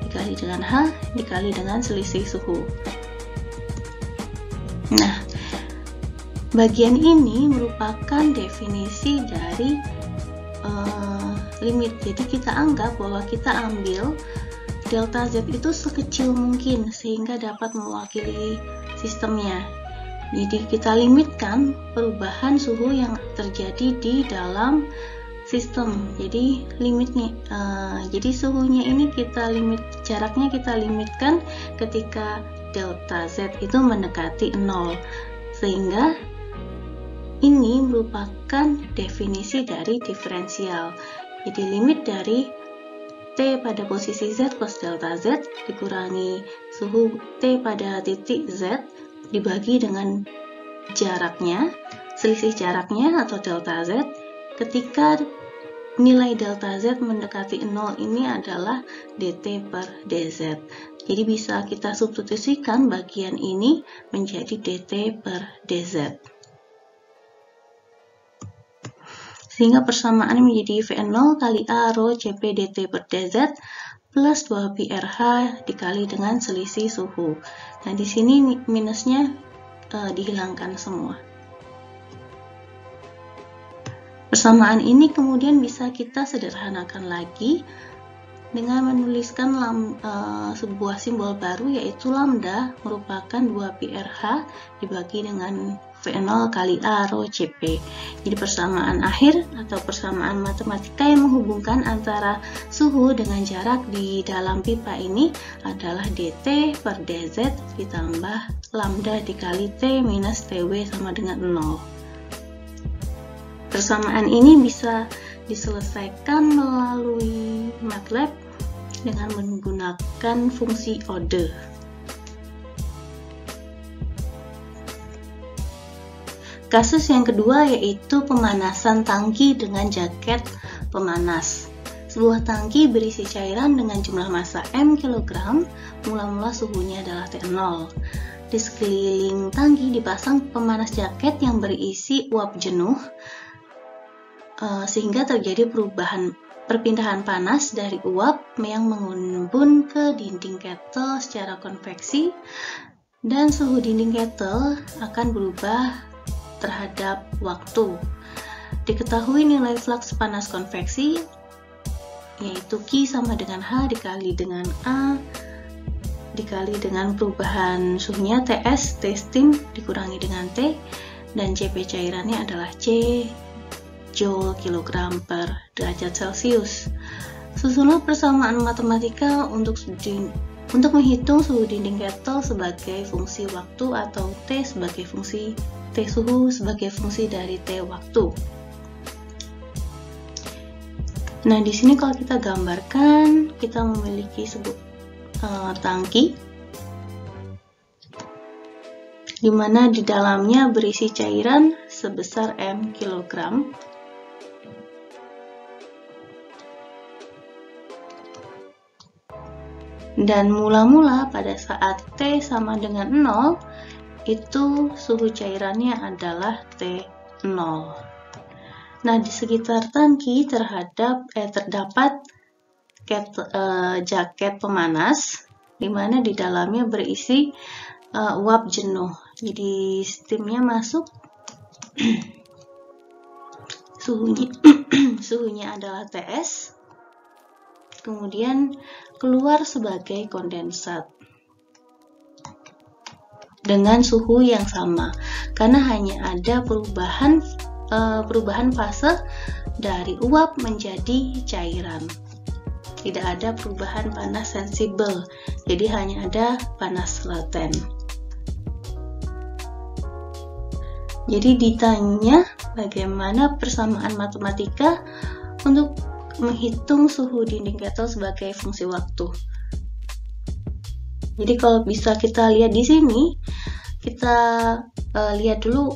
dikali dengan H dikali dengan selisih suhu. Nah, bagian ini merupakan definisi dari limit. Jadi kita anggap bahwa kita ambil delta Z itu sekecil mungkin sehingga dapat mewakili sistemnya. Jadi kita limitkan perubahan suhu yang terjadi di dalam sistem. Jadi limitnya, jadi suhunya ini kita limit, jaraknya kita limitkan ketika delta Z itu mendekati 0, sehingga ini merupakan definisi dari diferensial. Jadi limit dari T pada posisi Z plus delta Z dikurangi suhu T pada titik Z dibagi dengan jaraknya, selisih jaraknya atau delta Z ketika nilai delta Z mendekati 0 ini adalah dt per dz. Jadi bisa kita substitusikan bagian ini menjadi dt per dz. Sehingga persamaan menjadi V0 kali A rho Cp dt per dz plus 2πRH dikali dengan selisih suhu. Nah, di sini minusnya dihilangkan semua. Persamaan ini kemudian bisa kita sederhanakan lagi dengan menuliskan sebuah simbol baru, yaitu lambda merupakan 2πRH dibagi dengan V0 kali A rho Cp. Jadi persamaan akhir atau persamaan matematika yang menghubungkan antara suhu dengan jarak di dalam pipa ini adalah dt per dz ditambah lambda dikali T minus Tw sama dengan 0. Persamaan ini bisa diselesaikan melalui MATLAB dengan menggunakan fungsi Ode. Kasus yang kedua yaitu pemanasan tangki dengan jaket pemanas. Sebuah tangki berisi cairan dengan jumlah massa M kg, mula-mula suhunya adalah T0. Di sekeliling tangki dipasang pemanas jaket yang berisi uap jenuh, sehingga terjadi perpindahan panas dari uap yang mengembun ke dinding kettle secara konveksi, dan suhu dinding kettle akan berubah terhadap waktu. Diketahui nilai flux panas konveksi yaitu Q sama dengan H dikali dengan A dikali dengan perubahan suhunya TS, T steam dikurangi dengan T, dan CP cairannya adalah C Joule kilogram per derajat Celcius. Susunlah persamaan matematika untuk menghitung suhu dinding kettle sebagai fungsi waktu atau T sebagai fungsi T suhu sebagai fungsi dari T waktu. Nah, di sini kalau kita gambarkan, kita memiliki sebuah tangki di mana di dalamnya berisi cairan sebesar M kilogram. Dan mula-mula pada saat T sama dengan 0, itu suhu cairannya adalah T0. Nah, di sekitar tangki terdapat jaket pemanas, di mana di dalamnya berisi uap jenuh. Jadi steamnya masuk, suhunya adalah TS, kemudian keluar sebagai kondensat dengan suhu yang sama, karena hanya ada perubahan fase dari uap menjadi cairan. Tidak ada perubahan panas sensibel, jadi hanya ada panas laten. Jadi ditanya bagaimana persamaan matematika untuk menghitung suhu dinding kettle sebagai fungsi waktu. Jadi kalau bisa kita lihat di sini, kita lihat dulu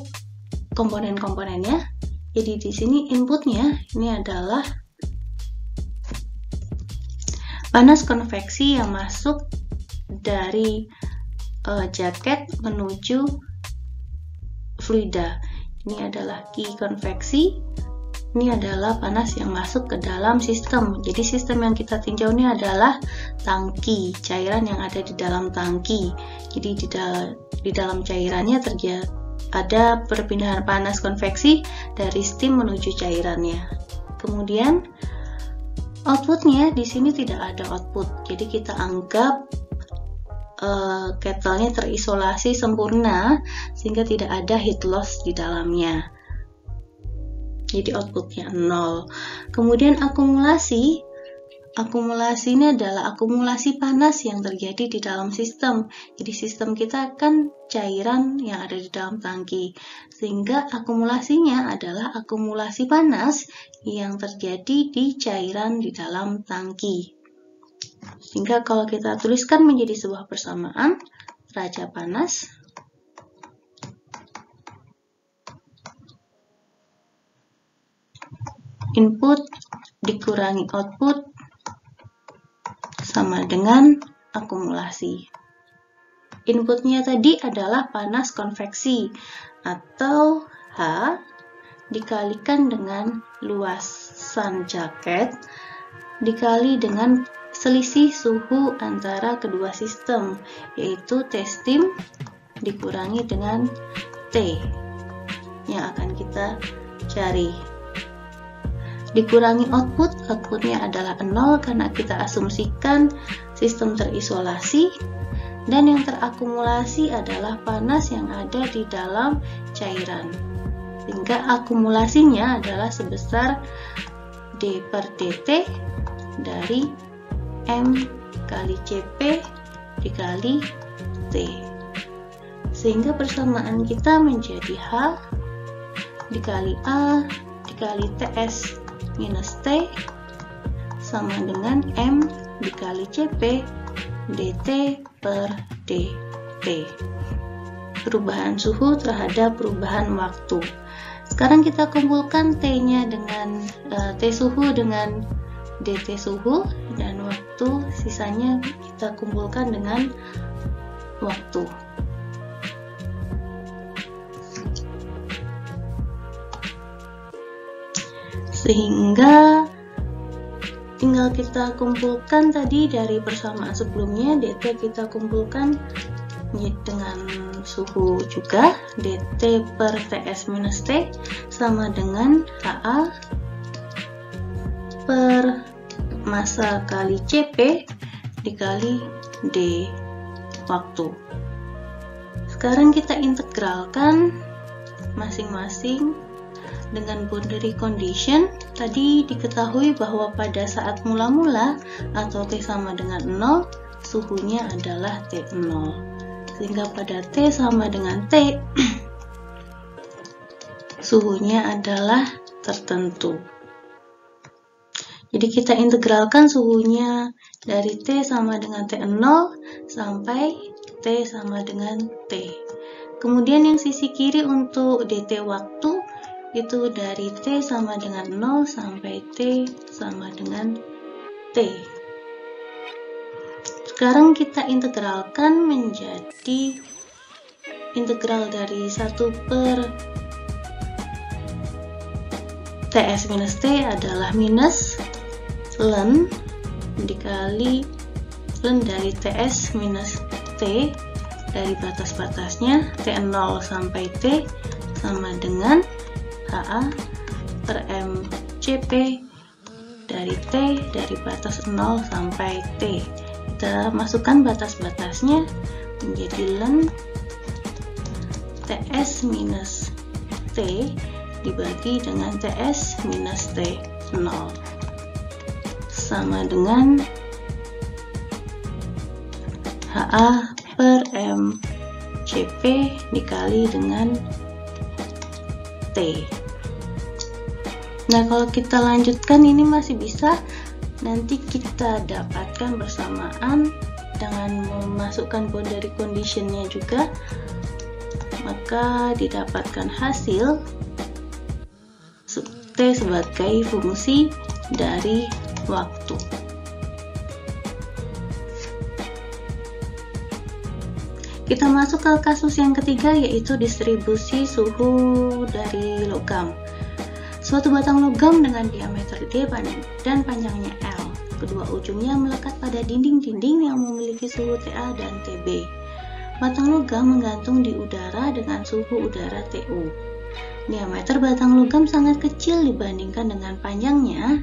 komponen-komponennya. Jadi di sini inputnya ini adalah panas konveksi yang masuk dari jaket menuju fluida. Ini adalah Q konveksi. Ini adalah panas yang masuk ke dalam sistem. Jadi sistem yang kita tinjau ini adalah tangki, cairan yang ada di dalam tangki. Jadi di dalam cairannya ada perpindahan panas konveksi dari steam menuju cairannya. Kemudian outputnya di sini tidak ada output. Jadi kita anggap kettlenya terisolasi sempurna sehingga tidak ada heat loss di dalamnya. Jadi outputnya 0. Kemudian akumulasi ini adalah akumulasi panas yang terjadi di dalam sistem. Jadi sistem kita kan cairan yang ada di dalam tangki, sehingga akumulasinya adalah akumulasi panas yang terjadi di cairan di dalam tangki. Sehingga kalau kita tuliskan menjadi sebuah persamaan, raja panas input dikurangi output sama dengan akumulasi. Inputnya tadi adalah panas konveksi atau H dikalikan dengan luasan jaket dikali dengan selisih suhu antara kedua sistem, yaitu T steam dikurangi dengan T yang akan kita cari. Dikurangi outputnya adalah 0 karena kita asumsikan sistem terisolasi, dan yang terakumulasi adalah panas yang ada di dalam cairan, sehingga akumulasinya adalah sebesar D per dt dari M kali CP dikali T, sehingga persamaan kita menjadi H dikali A dikali TS minus T sama dengan M dikali CP dt per dt. perubahan suhu terhadap perubahan waktu. Sekarang kita kumpulkan T-nya dengan T suhu dengan DT suhu, dan waktu sisanya kita kumpulkan dengan waktu. Sehingga tinggal kita kumpulkan tadi dari persamaan sebelumnya, DT kita kumpulkan dengan suhu juga, DT per TS minus T sama dengan HA per massa kali CP dikali D waktu. Sekarang kita integralkan masing-masing dengan boundary condition. Tadi diketahui bahwa pada saat mula-mula atau T sama dengan 0, suhunya adalah T0. Sehingga pada T sama dengan T, suhunya adalah tertentu. Jadi kita integralkan suhunya dari T sama dengan T0 sampai T sama dengan T. Kemudian yang sisi kiri untuk DT waktu, itu dari T sama dengan 0 sampai T sama dengan T. Sekarang kita integralkan menjadi integral dari 1 per TS minus T adalah minus ln dikali ln dari TS minus T dari batas-batasnya T0 sampai T sama dengan HA per M CP dari T dari batas 0 sampai T. Kita masukkan batas-batasnya menjadi ln TS minus T dibagi dengan TS minus T0 sama dengan HA per M CP dikali dengan T. Nah, kalau kita lanjutkan ini masih bisa nanti kita dapatkan bersamaan dengan memasukkan boundary conditionnya juga, maka didapatkan hasil T sebagai fungsi dari waktu. Kita masuk ke kasus yang ketiga, yaitu distribusi suhu dari logam. Suatu batang logam dengan diameter D dan panjangnya L. Kedua ujungnya melekat pada dinding-dinding yang memiliki suhu TA dan TB. Batang logam menggantung di udara dengan suhu udara TU. Diameter batang logam sangat kecil dibandingkan dengan panjangnya,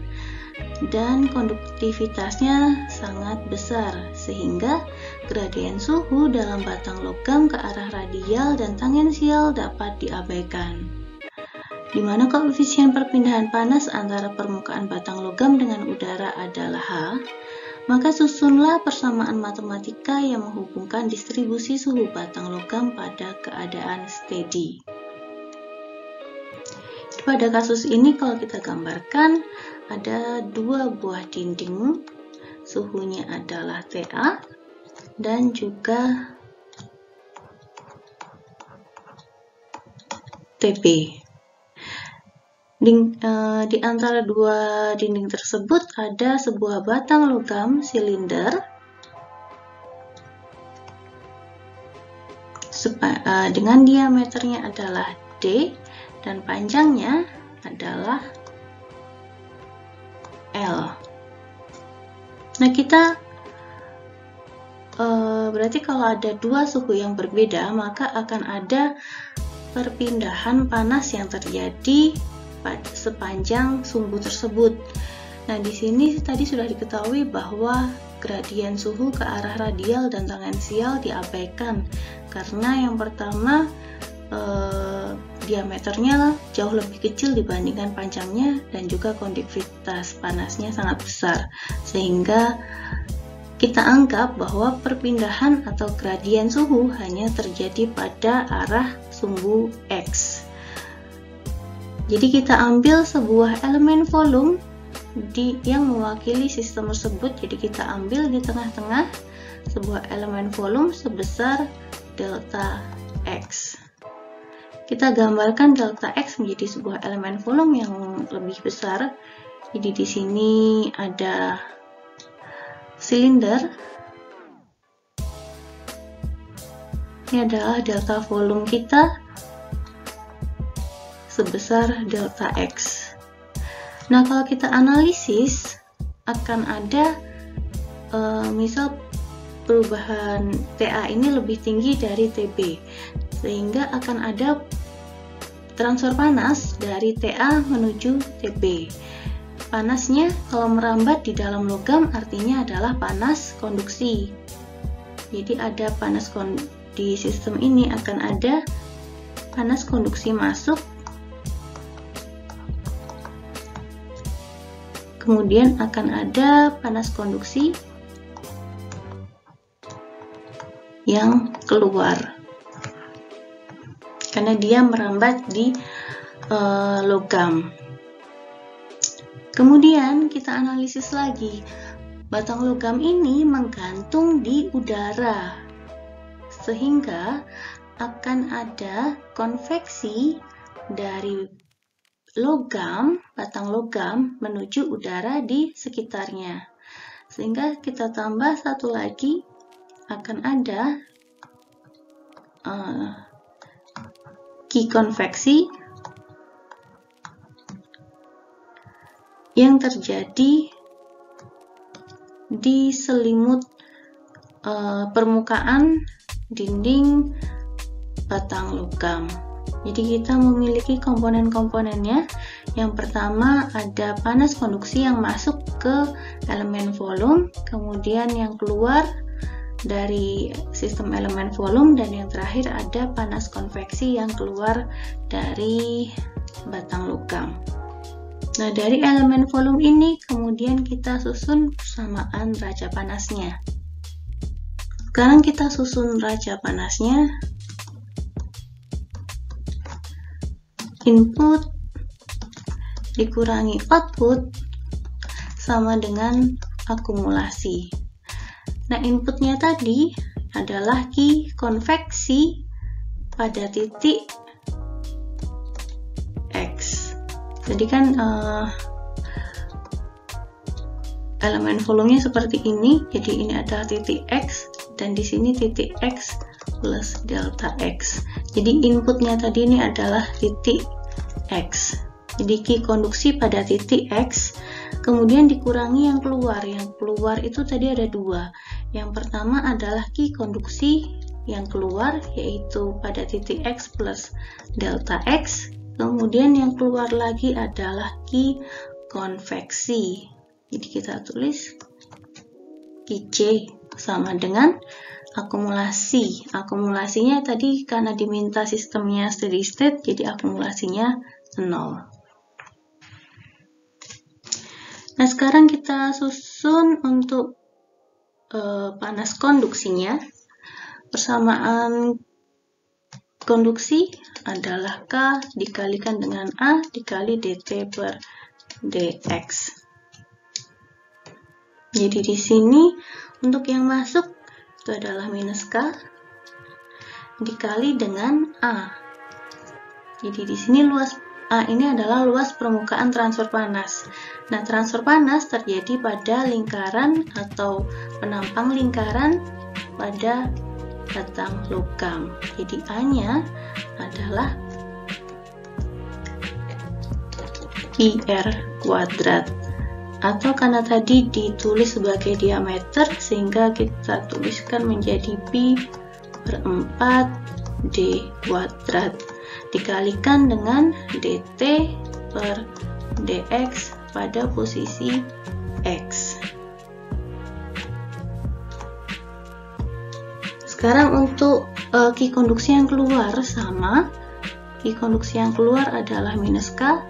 dan konduktivitasnya sangat besar, sehingga gradien suhu dalam batang logam ke arah radial dan tangensial dapat diabaikan. Di mana koefisien perpindahan panas antara permukaan batang logam dengan udara adalah H, maka susunlah persamaan matematika yang menghubungkan distribusi suhu batang logam pada keadaan steady. Pada kasus ini kalau kita gambarkan, ada dua buah dinding, suhunya adalah TA dan juga TB. Di antara dua dinding tersebut ada sebuah batang logam silinder dengan diameternya adalah D dan panjangnya adalah L. Nah, kita berarti kalau ada dua suhu yang berbeda, maka akan ada perpindahan panas yang terjadi sepanjang sumbu tersebut. Nah, di sini tadi sudah diketahui bahwa gradien suhu ke arah radial dan tangensial diabaikan karena yang pertama diameternya jauh lebih kecil dibandingkan panjangnya dan juga konduktivitas panasnya sangat besar, sehingga kita anggap bahwa perpindahan atau gradien suhu hanya terjadi pada arah sumbu X. Jadi kita ambil sebuah elemen volume yang mewakili sistem tersebut. Jadi kita ambil di tengah-tengah sebuah elemen volume sebesar delta X. Kita gambarkan delta X menjadi sebuah elemen volume yang lebih besar. Jadi di sini ada silinder. Ini adalah delta volume kita sebesar delta X. Nah, kalau kita analisis akan ada misal perubahan TA ini lebih tinggi dari TB, sehingga akan ada transfer panas dari TA menuju TB. Panasnya kalau merambat di dalam logam artinya adalah panas konduksi. Jadi ada panas di sistem ini akan ada panas konduksi masuk, kemudian akan ada panas konduksi yang keluar karena dia merambat di logam. Kemudian kita analisis lagi, batang logam ini menggantung di udara sehingga akan ada konveksi dari logam, batang logam menuju udara di sekitarnya, sehingga kita tambah satu lagi akan ada Ki konveksi yang terjadi di selimut permukaan dinding batang logam. Jadi kita memiliki komponen-komponennya. Yang pertama ada panas konduksi yang masuk ke elemen volume, kemudian yang keluar dari sistem elemen volume, dan yang terakhir ada panas konveksi yang keluar dari batang logam. Nah, dari elemen volume ini kemudian kita susun persamaan raja panasnya. Sekarang kita susun raja panasnya. Input dikurangi output sama dengan akumulasi. Nah, inputnya tadi adalah Ki konveksi pada titik X. Jadi kan elemen volumenya seperti ini. Jadi ini adalah titik X dan di sini titik X plus delta X. Jadi inputnya tadi ini adalah titik X. Jadi Ki konduksi pada titik X, kemudian dikurangi yang keluar. Yang keluar itu tadi ada dua. Yang pertama adalah Ki konduksi yang keluar, yaitu pada titik X plus delta X. Kemudian yang keluar lagi adalah Ki konveksi. Jadi kita tulis Kj sama dengan akumulasi. Akumulasinya tadi karena diminta sistemnya steady state, jadi akumulasinya 0. Nah, sekarang kita susun untuk panas konduksinya. Persamaan konduksi adalah K dikalikan dengan A dikali dt per dx. Jadi di sini untuk yang masuk itu adalah minus K dikali dengan A. Jadi di sini luas A ini adalah luas permukaan transfer panas. Nah, transfer panas terjadi pada lingkaran atau penampang lingkaran pada batang logam. Jadi A-nya adalah IR kuadrat. Atau karena tadi ditulis sebagai diameter, sehingga kita tuliskan menjadi pi per 4 d kuadrat dikalikan dengan dt per dx pada posisi x. Sekarang untuk Ki konduksi yang keluar sama. Ki konduksi yang keluar adalah minus K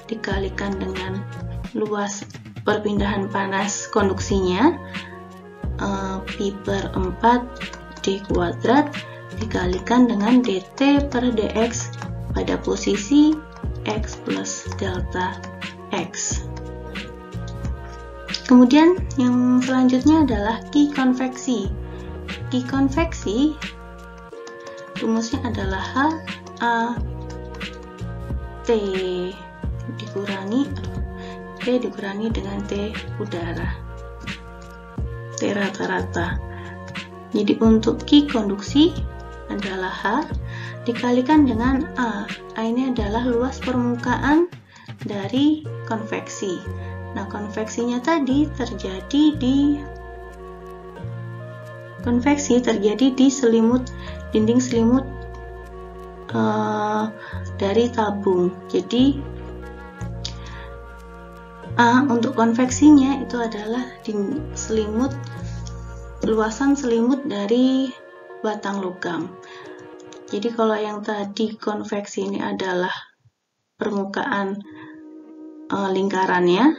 dikalikan dengan luas perpindahan panas konduksinya pi per 4 d kuadrat dikalikan dengan dt per dx pada posisi x plus delta x. Kemudian yang selanjutnya adalah Ki konveksi. Ki konveksi rumusnya adalah H A T dikurangi dengan T udara, T rata-rata. Jadi untuk Q konduksi adalah H dikalikan dengan A. A ini adalah luas permukaan dari konveksi. Nah, konveksinya tadi terjadi di dinding selimut dari tabung. Jadi A untuk konveksinya itu adalah luasan selimut dari batang logam. Jadi kalau yang tadi konveksi ini adalah permukaan lingkarannya,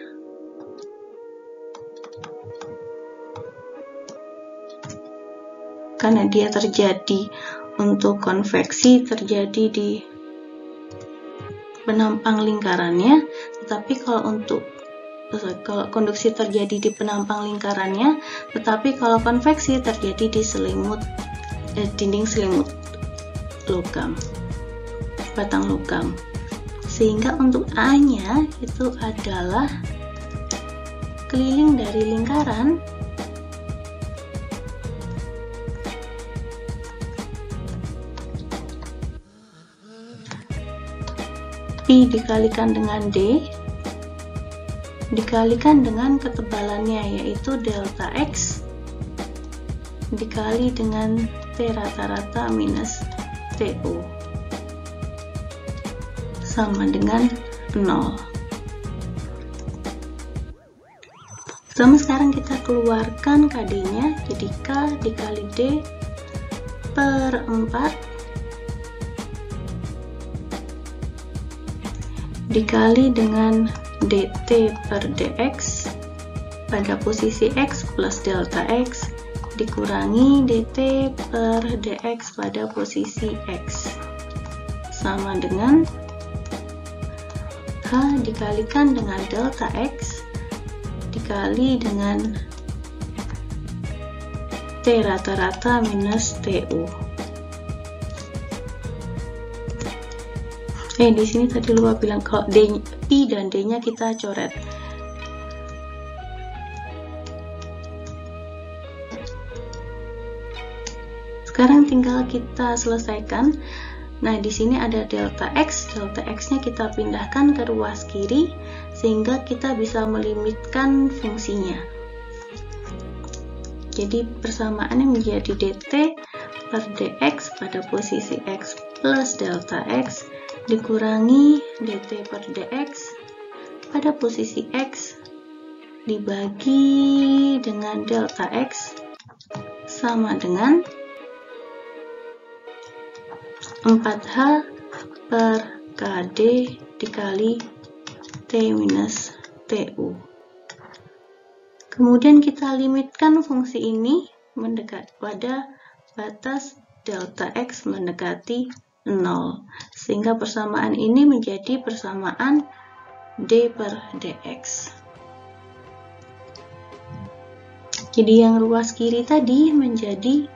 karena dia terjadi untuk konveksi terjadi di penampang lingkarannya, tetapi kalau konduksi terjadi di penampang lingkarannya, tetapi kalau konveksi terjadi di dinding selimut logam, batang logam. Sehingga untuk A-nya itu adalah keliling dari lingkaran Pi dikalikan dengan D dikalikan dengan ketebalannya, yaitu delta X dikali dengan T rata-rata minus TU sama dengan 0. Sekarang kita keluarkan KD-nya, jadi K dikali D per 4 dikali dengan dt per dx pada posisi x plus delta x dikurangi dt per dx pada posisi x sama dengan H dikalikan dengan delta x dikali dengan T rata-rata minus TU. Di sini tadi lupa bilang kalau P dan D-nya kita coret. Sekarang tinggal kita selesaikan. Nah, di sini ada delta X-nya kita pindahkan ke ruas kiri sehingga kita bisa melimitkan fungsinya. Jadi persamaannya menjadi dt per dx pada posisi x plus delta x dikurangi dt per dx pada posisi x dibagi dengan delta x sama dengan 4H per KD dikali T minus TU. Kemudian kita limitkan fungsi ini mendekat pada batas delta X mendekati 0. Sehingga persamaan ini menjadi persamaan D per dx. Jadi yang ruas kiri tadi menjadi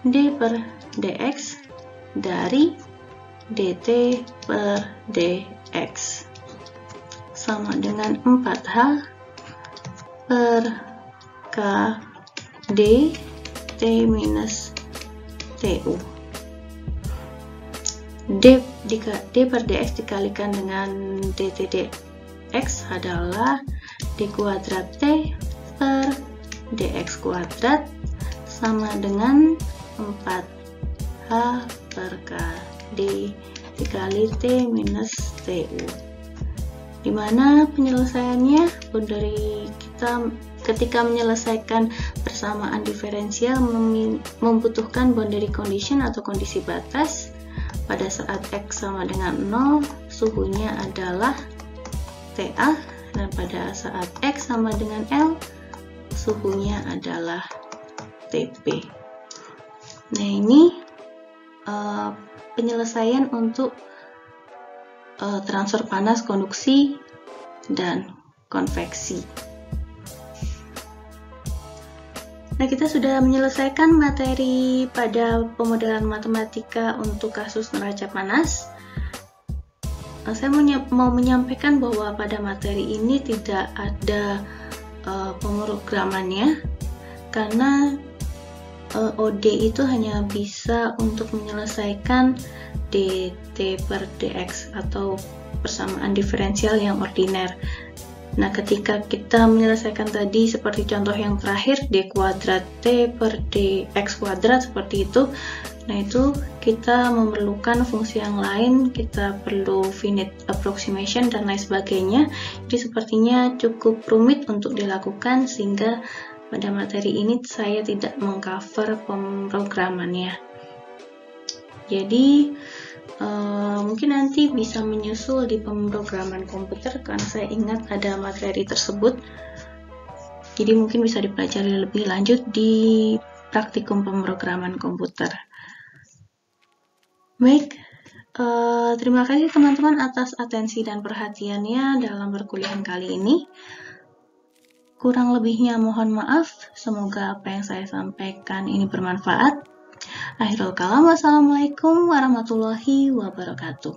D per dx dari dt per dx sama dengan 4H per KD T minus TU. D per dx dikalikan dengan dt dx adalah d kuadrat T per dx kuadrat sama dengan 4H per KD dikali T minus TU. Dimana penyelesaiannya, boundary kita ketika menyelesaikan persamaan diferensial membutuhkan boundary condition atau kondisi batas. Pada saat X sama dengan 0, suhunya adalah TA, dan pada saat X sama dengan L, suhunya adalah TP. Nah, ini penyelesaian untuk transfer panas, konduksi, dan konveksi. Nah, kita sudah menyelesaikan materi pada pemodelan matematika untuk kasus neraca panas. Saya mau menyampaikan bahwa pada materi ini tidak ada pemrogramannya, karena OD itu hanya bisa untuk menyelesaikan dt per dx atau persamaan diferensial yang ordiner. Nah, ketika kita menyelesaikan tadi seperti contoh yang terakhir, d kuadrat t per dx kuadrat seperti itu, nah itu kita memerlukan fungsi yang lain, kita perlu finite approximation dan lain sebagainya. Jadi sepertinya cukup rumit untuk dilakukan, sehingga pada materi ini saya tidak mengcover pemrogramannya. Jadi mungkin nanti bisa menyusul di pemrograman komputer, karena saya ingat ada materi tersebut. Jadi mungkin bisa dipelajari lebih lanjut di praktikum pemrograman komputer. Baik, terima kasih teman-teman atas atensi dan perhatiannya dalam perkuliahan kali ini. Kurang lebihnya mohon maaf, semoga apa yang saya sampaikan ini bermanfaat. Akhirul kalam, wassalamualaikum warahmatullahi wabarakatuh.